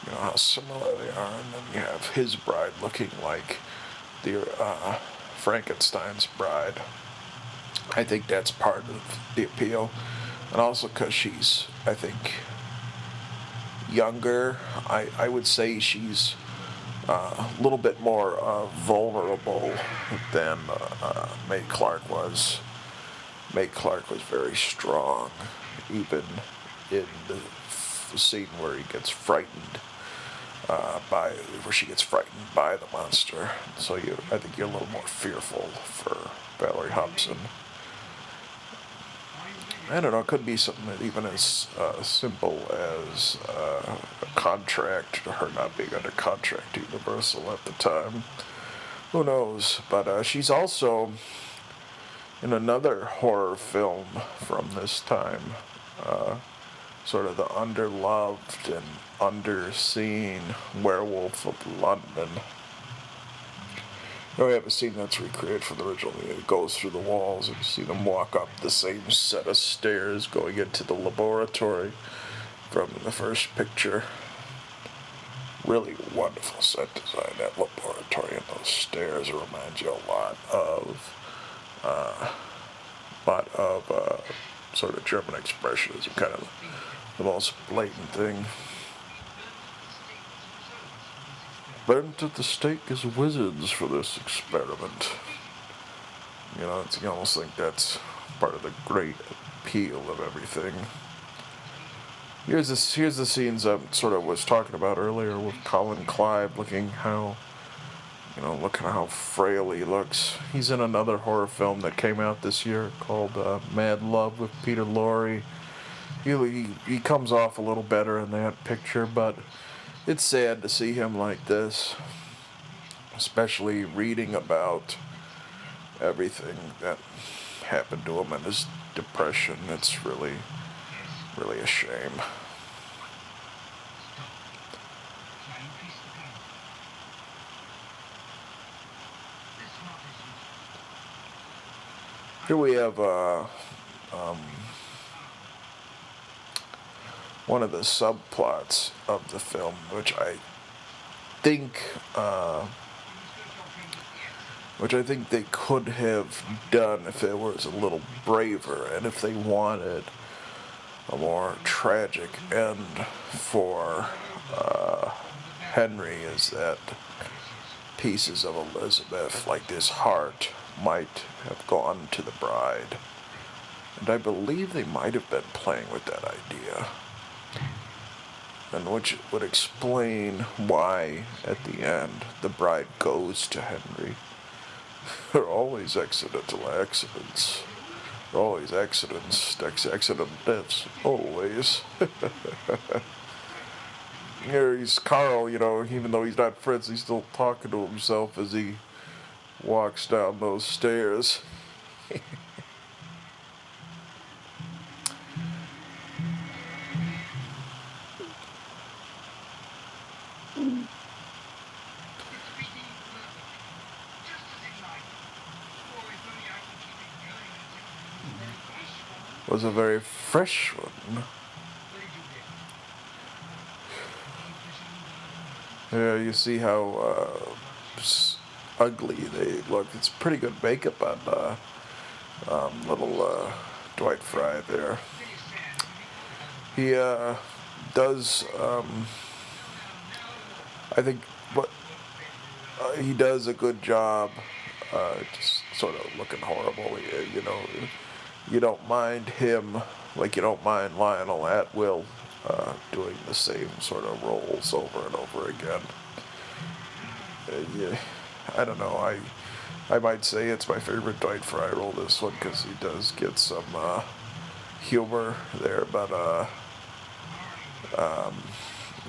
how similar they are, and then you have his bride looking like the Frankenstein's bride. I think that's part of the appeal, and also because she's, I think, younger. I would say she's a little bit more vulnerable than Mae Clark was. Mae Clark was very strong, even in the scene where he gets frightened where she gets frightened by the monster. So I think you're a little more fearful for Valerie Hobson. I don't know, it could be something that even as simple as a contract, her not being under contract to Universal at the time. Who knows? But she's also in another horror film from this time, sort of the underloved and underseen Werewolf of London. We have a scene that's recreated from the original. It goes through the walls, and you see them walk up the same set of stairs going into the laboratory from the first picture. Really wonderful set design, that laboratory and those stairs. It reminds you a lot of sort of German expressionism, kind of the most blatant thing. Burnt at the stake as wizards for this experiment. It's, you almost think that's part of the great appeal of everything. Here's the scenes I sort of was talking about earlier with Colin Clive, looking how, look at how frail he looks. He's in another horror film that came out this year called Mad Love with Peter Lorre. He comes off a little better in that picture, but it's sad to see him like this, especially reading about everything that happened to him and his depression. It's really, really a shame. Here we have one of the subplots of the film, which I think which I think they could have done if it was a little braver and if they wanted a more tragic end for Henry, is that pieces of Elizabeth, like this heart, might have gone to the bride. And I believe they might have been playing with that idea. And which would explain why, at the end, the bride goes to Henry. There are always accidental accidents. There are always accidental deaths. Always. Here he's Carl, even though he's not Fritz, he's still talking to himself as he walks down those stairs. Was a very fresh one. Yeah, you see how ugly they look. It's pretty good makeup on little Dwight Fry there. He does, I think, what he does a good job, just sort of looking horrible. You don't mind him like you don't mind Lionel Atwill doing the same sort of roles over and over again. Yeah, I don't know. I might say it's my favorite Dwight Fry role, this one, because he does get some humor there, but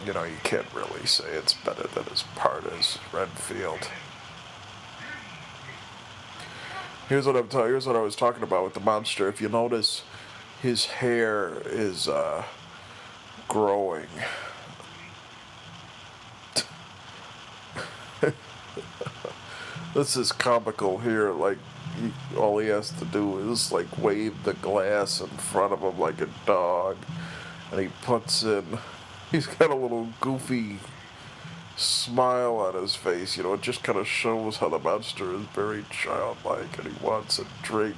you can't really say it's better than his part as Renfield. Here's what I was talking about with the monster. If you notice, his hair is growing. This is comical here. Like, all he has to do is like wave the glass in front of him like a dog, and he puts in. He's got a little goofy smile on his face. It just kind of shows how the monster is very childlike and he wants a drink.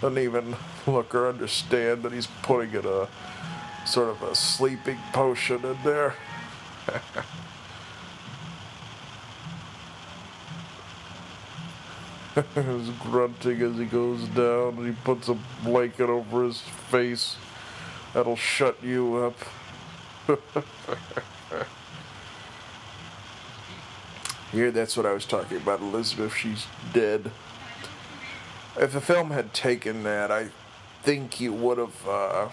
Doesn't even look or understand that he's putting in a sort of a sleeping potion in there. He's grunting as he goes down, and he puts a blanket over his face. That'll shut you up. Here, that's what I was talking about. Elizabeth, she's dead. If the film had taken that, I think you would have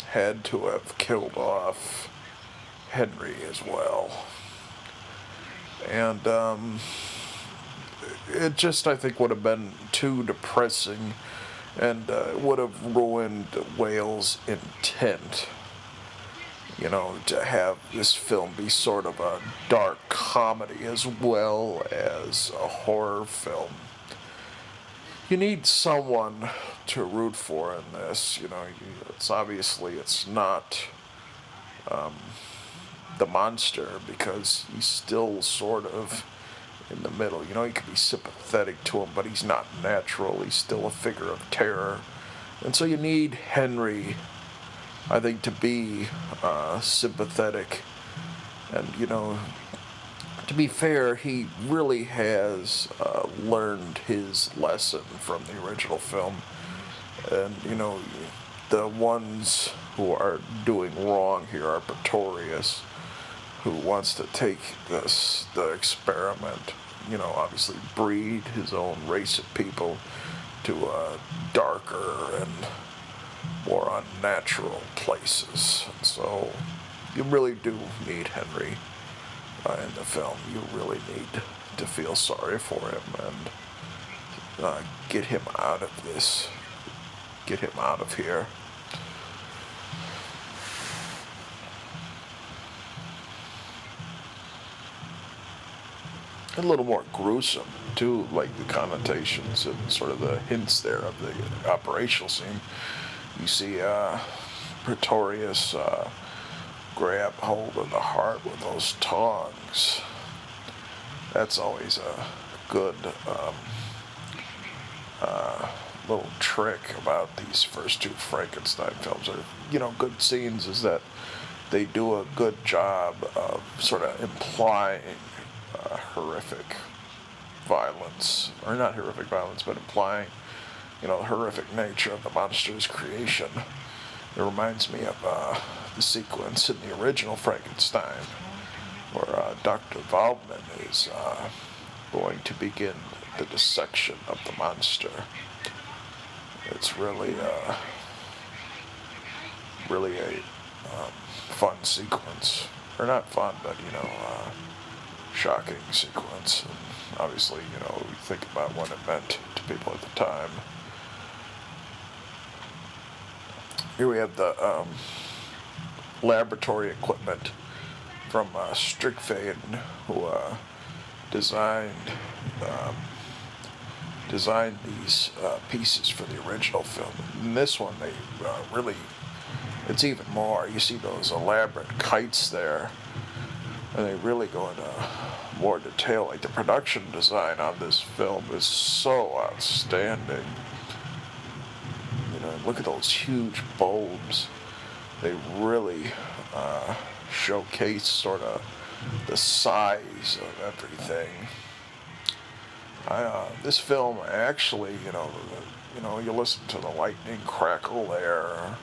had to have killed off Henry as well. And it just, I think, would have been too depressing and would have ruined Whale's intent. To have this film be sort of a dark comedy as well as a horror film. You need someone to root for in this. It's not the monster, because he's still sort of in the middle. You can be sympathetic to him, but he's not natural. He's still a figure of terror. And so you need Henry, I think, to be sympathetic. And, to be fair, he really has learned his lesson from the original film. And, the ones who are doing wrong here are Pretorius, who wants to take the experiment, obviously breed his own race of people to darker and more unnatural places. And so you really do need Henry in the film. You really need to feel sorry for him and get him out of this. Get him out of here. A little more gruesome, too, like the connotations and sort of the hints there of the operational scene. You see Pretorius grab hold of the heart with those tongs. That's always a good little trick about these first two Frankenstein films, or good scenes, is that they do a good job of sort of implying horrific violence, or not horrific violence, but implying the horrific nature of the monster's creation. It reminds me of the sequence in the original Frankenstein where Dr. Waldman is going to begin the dissection of the monster. It's really a fun sequence. Or not fun, but, shocking sequence. And obviously, we think about what it meant to people at the time. Here we have the laboratory equipment from Strickfaden, who designed these pieces for the original film. In this one, they really, it's even more. You see those elaborate kites there, and they really go into more detail. Like the production design on this film is so outstanding. Look at those huge bulbs. They really showcase sort of the size of everything. This film actually, you listen to the lightning crackle there.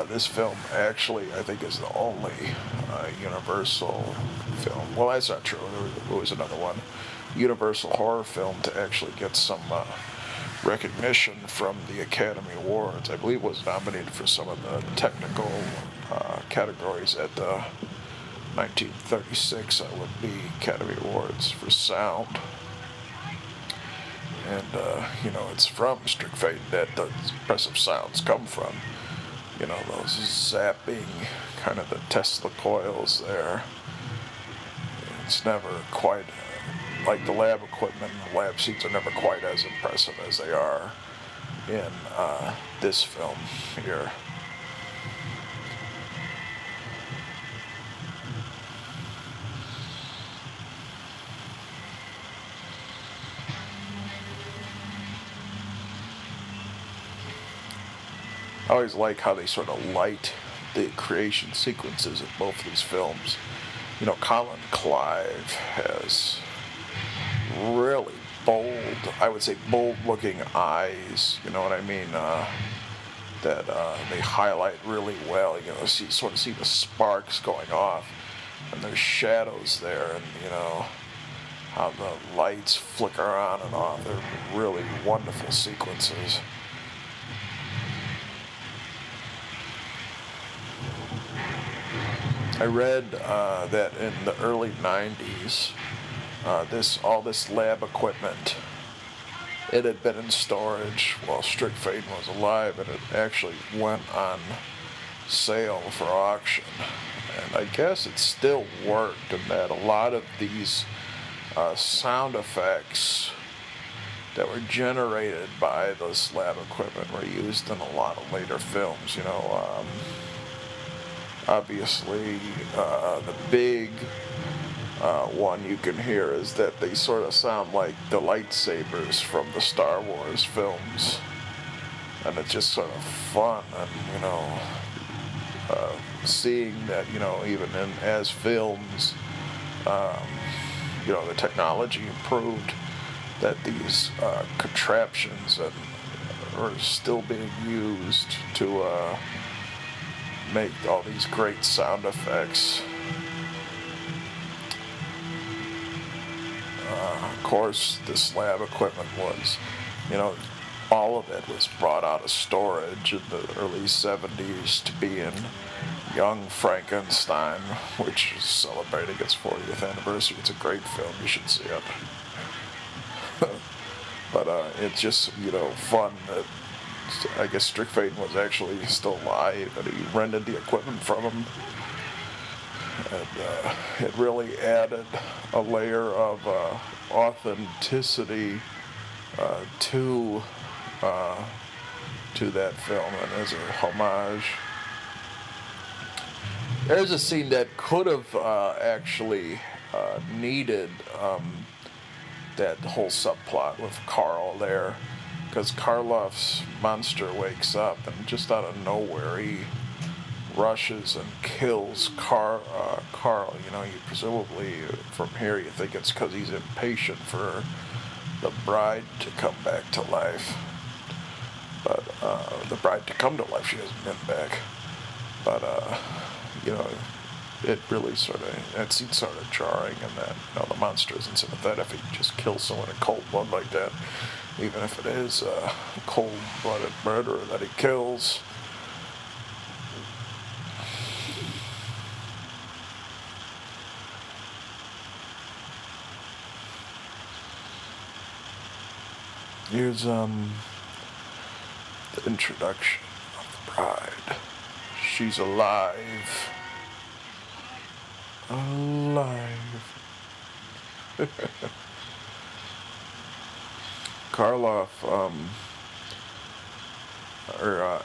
This film actually, I think, is the only Universal film. Well, that's not true. There was another one, Universal horror film, to actually get some recognition from the Academy Awards. I believe it was nominated for some of the technical categories at the 1936 LMB Academy Awards for sound. And, it's from Strickfaden that the impressive sounds come from. Those zapping, kind of the Tesla coils there. It's never quite like the lab equipment. The lab scenes are never quite as impressive as they are in this film here. I always like how they sort of light the creation sequences of both of these films. Colin Clive has really bold, I would say bold-looking eyes, you know what I mean, that they highlight really well. Sort of see the sparks going off, and there's shadows there, and, how the lights flicker on and off. They're really wonderful sequences. I read that in the early 90s, all this lab equipment, it had been in storage while Strickfaden was alive, and it actually went on sale for auction. And I guess it still worked, and that a lot of these sound effects that were generated by this lab equipment were used in a lot of later films. Obviously, the big one you can hear is that they sort of sound like the lightsabers from the Star Wars films, and it's just sort of fun. And seeing that even as films, the technology improved, that these contraptions are still being used to make all these great sound effects. Of course, this lab equipment was, all of it was brought out of storage in the early 70s to be in Young Frankenstein, which is celebrating its 40th anniversary. It's a great film. You should see it. But it's just, fun that I guess Strickfaden was actually still alive, and he rented the equipment from him. And it really added a layer of authenticity to that film, and as a homage. There's a scene that could have actually needed that whole subplot with Carl there, because Karloff's monster wakes up and just out of nowhere he rushes and kills Carl. You presumably from here you think it's because he's impatient for the bride to come back to life. But the bride to come to life, she hasn't been back. But it really that seems sort of jarring, and that the monster isn't sympathetic if he just kills someone in cold blood like that, even if it is a cold-blooded murderer that he kills. Here's the introduction of the bride. She's alive. Alive. Karloff,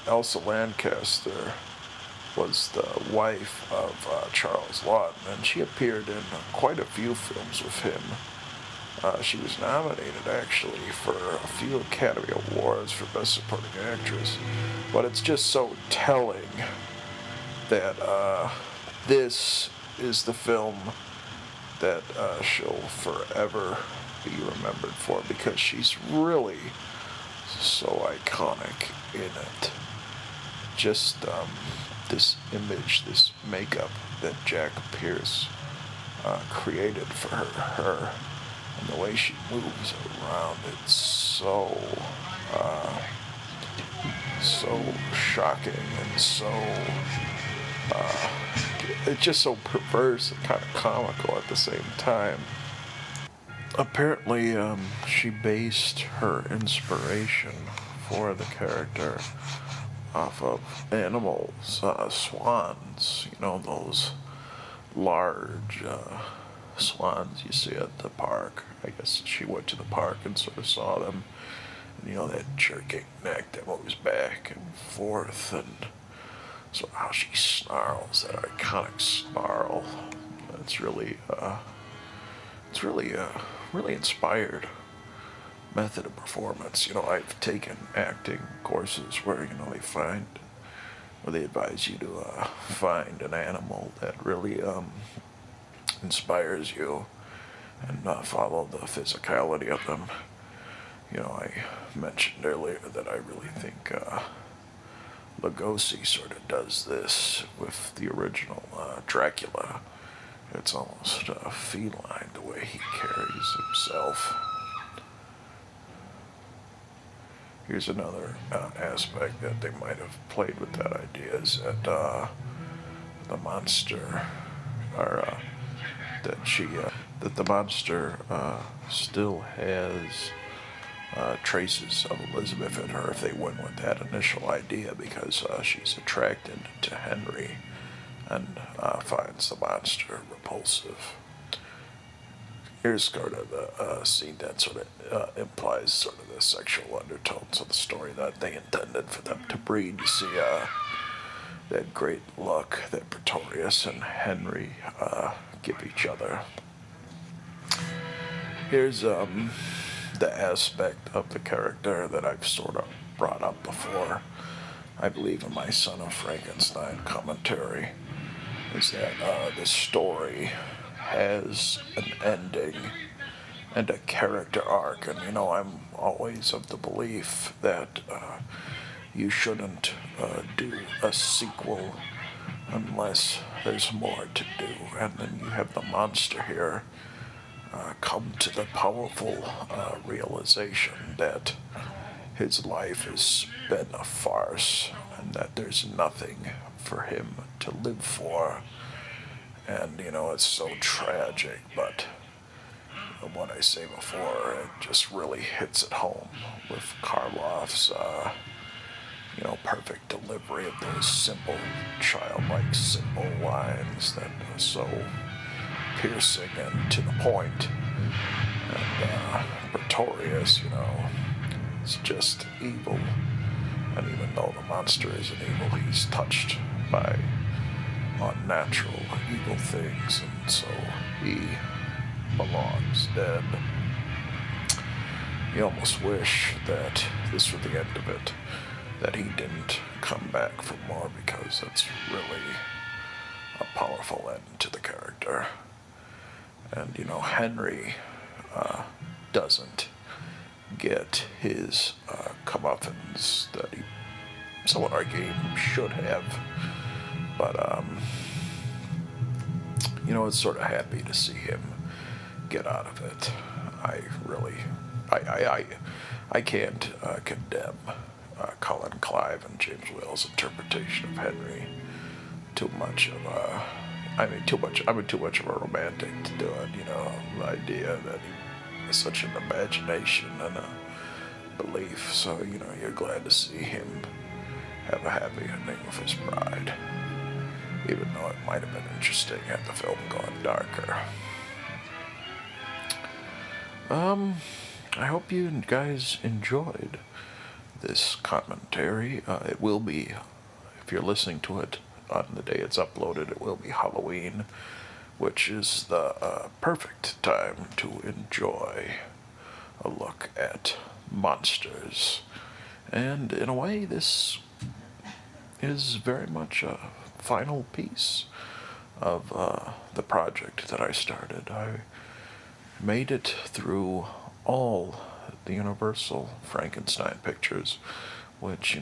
Elsa Lancaster was the wife of Charles Lawton, and she appeared in quite a few films with him. She was nominated, actually, for a few Academy Awards for Best Supporting Actress. But it's just so telling that this is the film that she'll forever be remembered for, because she's really so iconic in it. Just this image, this makeup that Jack Pierce created for her. And the way she moves around, it's so shocking and so, it's just so perverse and kind of comical at the same time. Apparently, she based her inspiration for the character off of animals, swans, those large, swans you see at the park. I guess she went to the park and sort of saw them. And, that jerking neck that moves back and forth, and so how she snarls, that iconic snarl. It's really really inspired method of performance. I've taken acting courses where they advise you to find an animal that really inspires you and follow the physicality of them. I mentioned earlier that I really think Lugosi sort of does this with the original Dracula. It's almost feline the way he carries himself. Here's another aspect that they might have played with that idea, is that the monster, or that the monster still has traces of Elizabeth in her if they went with that initial idea, because she's attracted to Henry and finds the monster repulsive. Here's sort of the scene that sort of implies sort of the sexual undertones of the story that they intended for them to breed. You see that great look that Pretorius and Henry give each other. Here's the aspect of the character that I've sort of brought up before, I believe in my Son of Frankenstein commentary, is that this story has an ending and a character arc. And I'm always of the belief that you shouldn't do a sequel unless there's more to do. And then you have the monster here come to the powerful realization that his life has been a farce and that there's nothing for him to live for. And, it's so tragic, but what I say before, it just really hits it home with Karloff's, perfect delivery of those simple, childlike, simple lines that are so piercing and to the point. And Pretorius, is just evil. And even though the monster isn't evil, he's touched by unnatural, evil things, and so he belongs dead. you almost wish that this were the end of it, that he didn't come back for more, because it's really a powerful end to the character. And, Henry doesn't get his comeuppance that he, some would argue, should have. But, it's sort of happy to see him get out of it. I can't condemn Colin Clive and James Whale's interpretation of Henry too much of a. I'm too much of a romantic to do it. The idea that he has such an imagination and a belief. So you're glad to see him have a happy ending with his bride, even though it might have been interesting had the film gone darker. I hope you guys enjoyed this commentary. It will be, if you're listening to it on the day it's uploaded, it will be Halloween, which is the perfect time to enjoy a look at monsters. And in a way, this is very much a final piece of the project that I started. I made it through all the Universal Frankenstein pictures, which,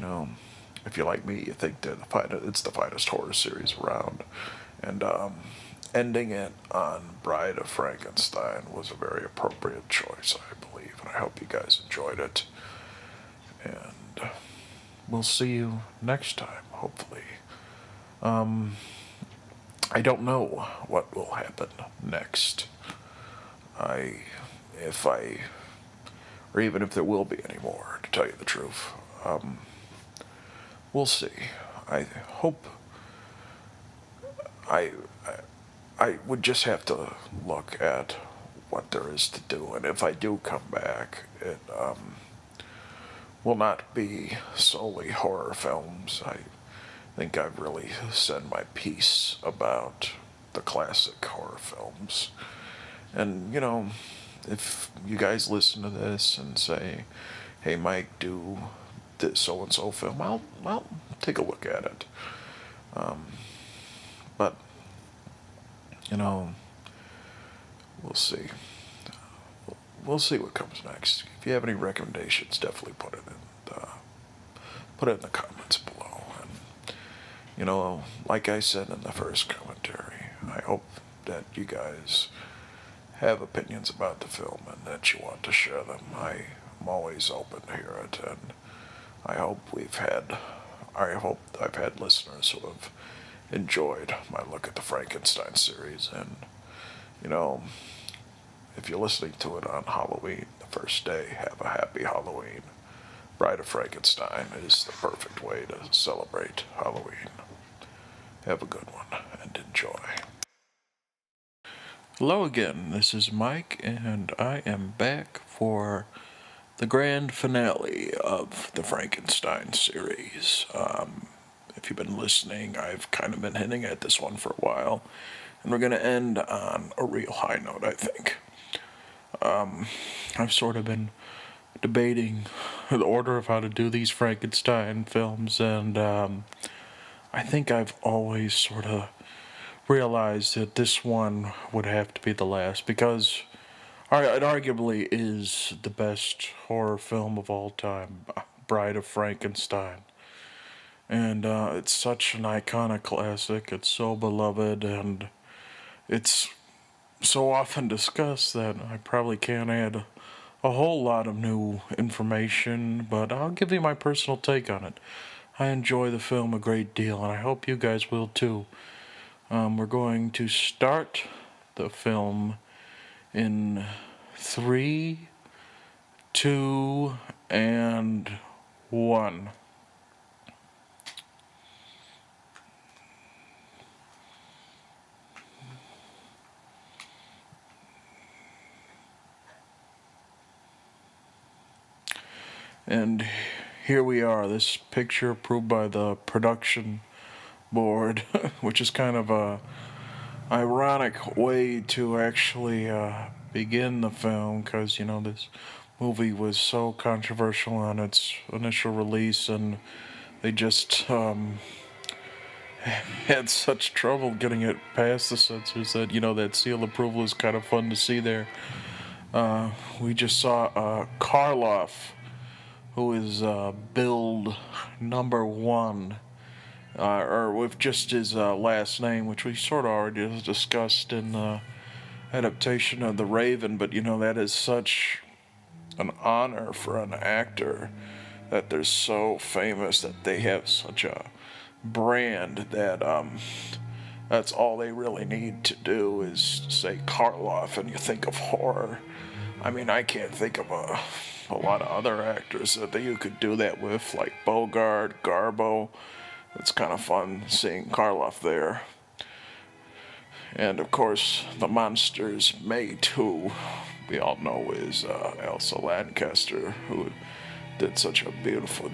if you're like me, you think it's the finest horror series around. And ending it on Bride of Frankenstein was a very appropriate choice, I believe, and I hope you guys enjoyed it. And we'll see you next time, hopefully. I don't know what will happen next. Or even if there will be any more, to tell you the truth. We'll see. I hope. I would just have to look at what there is to do, and if I do come back, it will not be solely horror films. I think I've really said my piece about the classic horror films. And, if you guys listen to this and say, hey, Mike, do this so-and-so film, I'll take a look at it. But, we'll see. We'll see what comes next. If you have any recommendations, definitely put it in the comments below. And, like I said in the first commentary, I hope that you guys have opinions about the film and that you want to share them. I'm always open to hear it, and I hope I've had listeners who have enjoyed my look at the Frankenstein series. And, if you're listening to it on Halloween, the first day, have a happy Halloween. Bride of Frankenstein is the perfect way to celebrate Halloween. Have a good one, and enjoy. Hello again, this is Mike, and I am back for the grand finale of the Frankenstein series. If you've been listening, I've kind of been hinting at this one for a while, and we're going to end on a real high note, I think. I've sort of been debating the order of how to do these Frankenstein films, and I think I've always sort of realized that this one would have to be the last, because it arguably is the best horror film of all time, Bride of Frankenstein. And it's such an iconic classic, it's so beloved, and it's so often discussed that I probably can't add a whole lot of new information, but I'll give you my personal take on it. I enjoy the film a great deal, and I hope you guys will too. We're going to start the film in 3, 2, and 1. And here we are, this picture approved by the production board, which is kind of a ironic way to actually begin the film, because this movie was so controversial on its initial release, and they just had such trouble getting it past the censors that, that seal approval is kind of fun to see there. We just saw Karloff, who is build number one, or with just his last name, which we sort of already discussed in the adaptation of The Raven, but that is such an honor for an actor that they're so famous that they have such a brand that that's all they really need to do is say Karloff and you think of horror. I mean, I can't think of a lot of other actors that you could do that with, like Bogart, Garbo. It's kind of fun seeing Karloff there. And of course, the monster's mate, who we all know is Elsa Lancaster, who does such a beautiful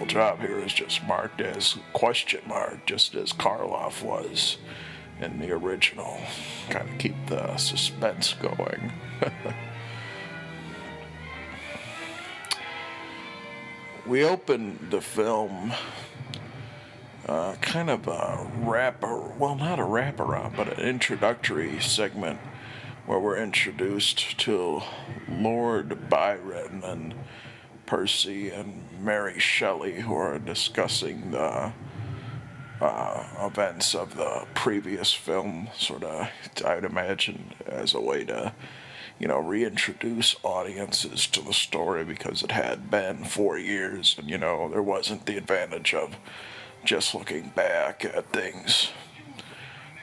job here, is just marked as question mark, just as Karloff was in the original. Kind of keep the suspense going. We opened the film kind of a not a wraparound, but an introductory segment where we're introduced to Lord Byron and Percy and Mary Shelley, who are discussing the events of the previous film, sort of, I'd imagine, as a way to, reintroduce audiences to the story, because it had been 4 years, and, there wasn't the advantage of just looking back at things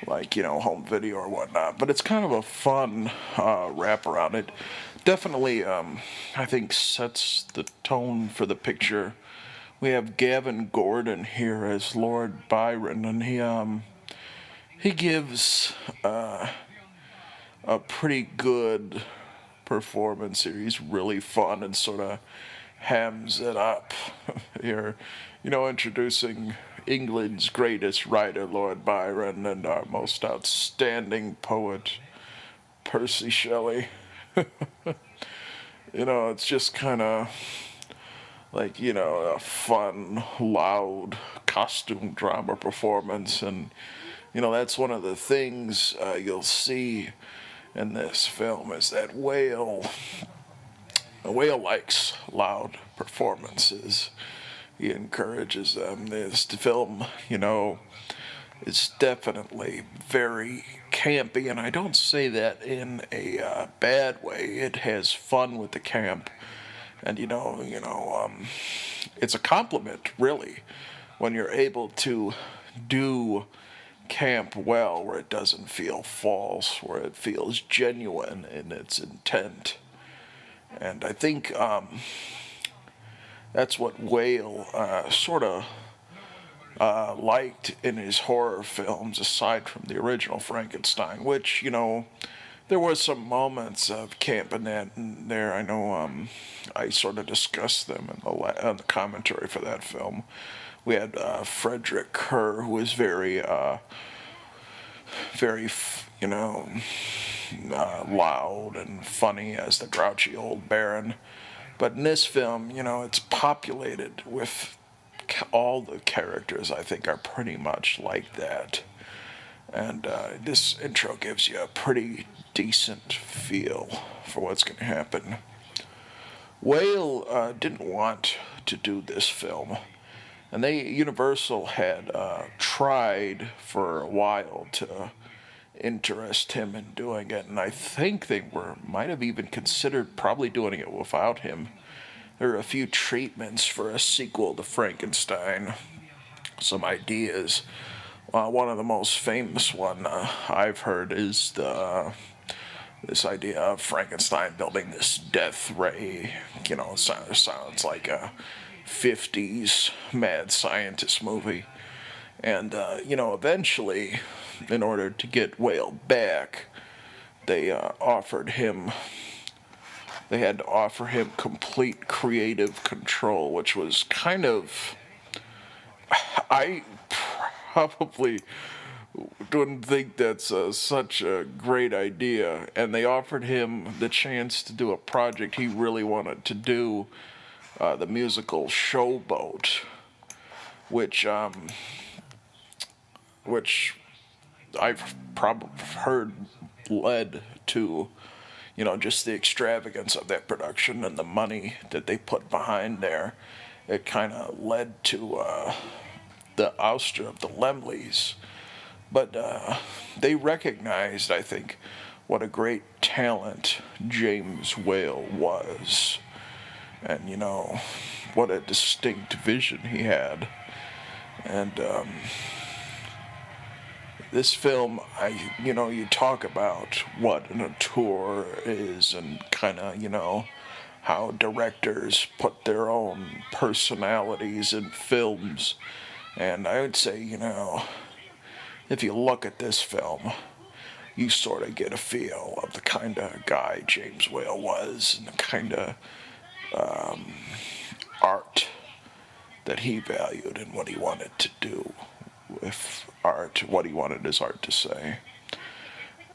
like, home video or whatnot. But it's kind of a fun wraparound. It definitely, I think, sets the tone for the picture. We have Gavin Gordon here as Lord Byron, and he gives a pretty good performance here. He's really fun and sort of hams it up here, introducing England's greatest writer, Lord Byron, and our most outstanding poet, Percy Shelley. It's just kind of like, a fun, loud costume drama performance. And, that's one of the things you'll see in this film, is that Whale likes loud performances. He encourages them. This film, is definitely very campy, and I don't say that in a bad way. It has fun with the camp, and it's a compliment, really, when you're able to do camp well, where it doesn't feel false, where it feels genuine in its intent. And I think that's what Whale sort of liked in his horror films, aside from the original Frankenstein, which, there was some moments of camp in that in there. I know I sort of discussed them in the commentary for that film. We had Frederick Kerr, who was very, loud and funny as the grouchy old Baron. But in this film, it's populated with all the characters, I think, are pretty much like that. And this intro gives you a pretty decent feel for what's going to happen. Whale didn't want to do this film. And Universal had tried for a while to interest him in doing it, and I think they might have even considered probably doing it without him. There are a few treatments for a sequel to Frankenstein, some ideas. One of the most famous one I've heard is this idea of Frankenstein building this death ray. Sounds like a 50s mad scientist movie. And, eventually, in order to get Whale back, they had to offer him complete creative control, which was kind of, I probably wouldn't think that's such a great idea. And they offered him the chance to do a project he really wanted to do, the musical Showboat, which which I've probably heard led to, just the extravagance of that production and the money that they put behind there. It kind of led to the ouster of the Lemleys. But they recognized, I think, what a great talent James Whale was. And, what a distinct vision he had. And this film, you talk about what an auteur is and kind of, how directors put their own personalities in films. And I would say, if you look at this film, you sort of get a feel of the kind of guy James Whale was and the kind of art that he valued and what he wanted to do with art, what he wanted his art to say.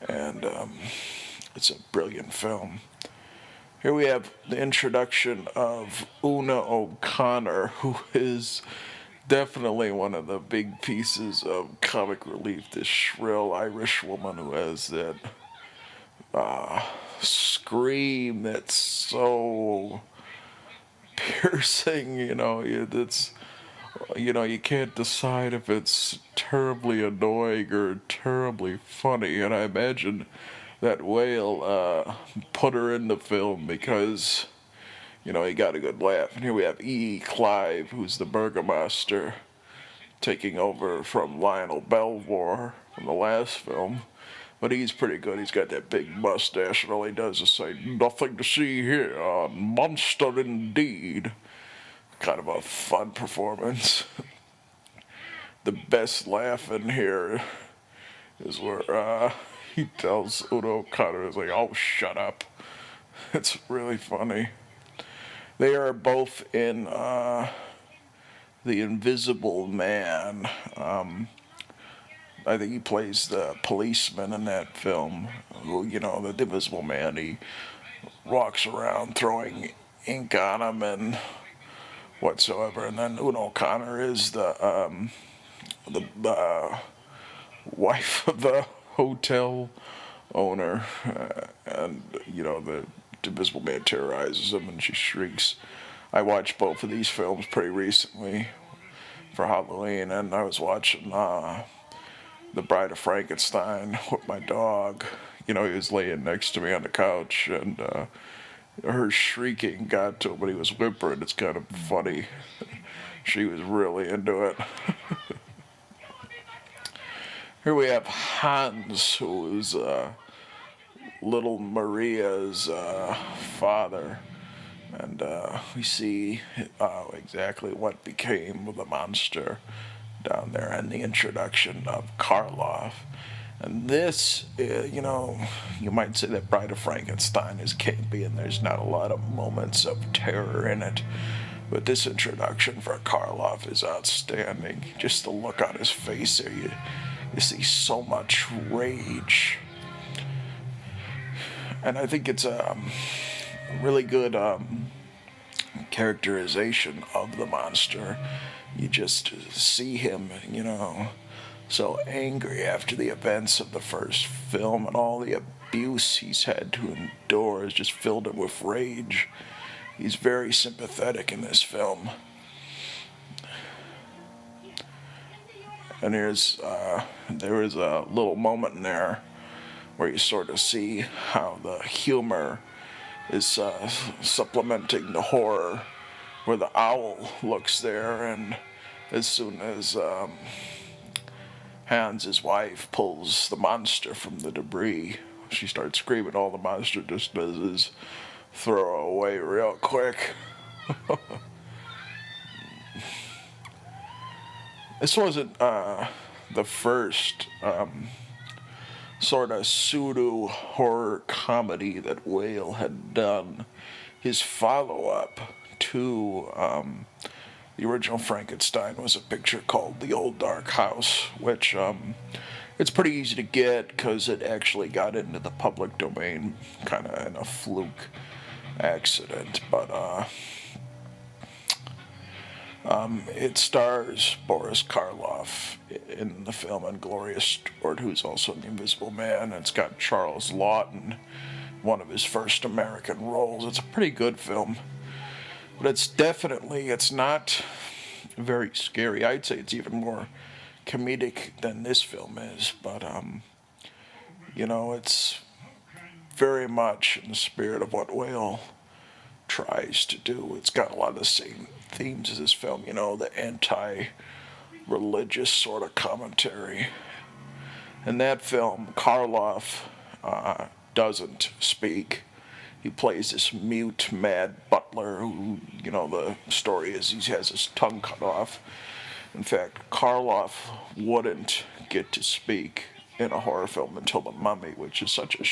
And it's a brilliant film. Here we have the introduction of Una O'Connor, who is definitely one of the big pieces of comic relief, this shrill Irish woman who has that scream that's so piercing, it's, you can't decide if it's terribly annoying or terribly funny, and I imagine that Whale put her in the film because, he got a good laugh. And here we have E. Clive, who's the Burgomaster, taking over from Lionel Belvoir from the last film. But he's pretty good. He's got that big mustache, and all he does is say, "Nothing to see here, monster indeed." Kind of a fun performance. The best laugh in here is where he tells Una O'Connor, he's like, "Oh, shut up." It's really funny. They are both in The Invisible Man. I think he plays the policeman in that film. Who, the Invisible Man, he walks around throwing ink on him and whatsoever. And then Una O'Connor is the wife of the hotel owner. And, the Invisible Man terrorizes him and she shrieks. I watched both of these films pretty recently for Halloween, and I was watching The Bride of Frankenstein with my dog. He was laying next to me on the couch, and her shrieking got to him, but he was whimpering. It's kind of funny. She was really into it. Here we have Hans, who is little Maria's father, and we see exactly what became of the monster down there in the introduction of Karloff. And this, you might say that Bride of Frankenstein is campy and there's not a lot of moments of terror in it, but this introduction for Karloff is outstanding. Just the look on his face there, you see so much rage. And I think it's a really good characterization of the monster. You just see him, so angry after the events of the first film, and all the abuse he's had to endure has just filled him with rage. He's very sympathetic in this film. And there is a little moment in there where you sort of see how the humor is supplementing the horror, where the owl looks there, and as soon as Hans, his wife, pulls the monster from the debris, she starts screaming. All the monster just does is throw her away real quick. This wasn't the first sort of pseudo horror comedy that Whale had done. His follow-up to the original Frankenstein was a picture called The Old Dark House, which It's pretty easy to get because it actually got into the public domain kind of in a fluke accident. But it stars Boris Karloff in the film and Gloria Stewart, who's also in The Invisible Man. It's got Charles Lawton, one of his first American roles. It's a pretty good film. But it's not very scary. I'd say it's even more comedic than this film is. But, it's very much in the spirit of what Whale tries to do. It's got a lot of the same themes as this film, the anti-religious sort of commentary. In that film, Karloff doesn't speak. He plays this mute, mad butler who, the story is he has his tongue cut off. In fact, Karloff wouldn't get to speak in a horror film until The Mummy, which is such a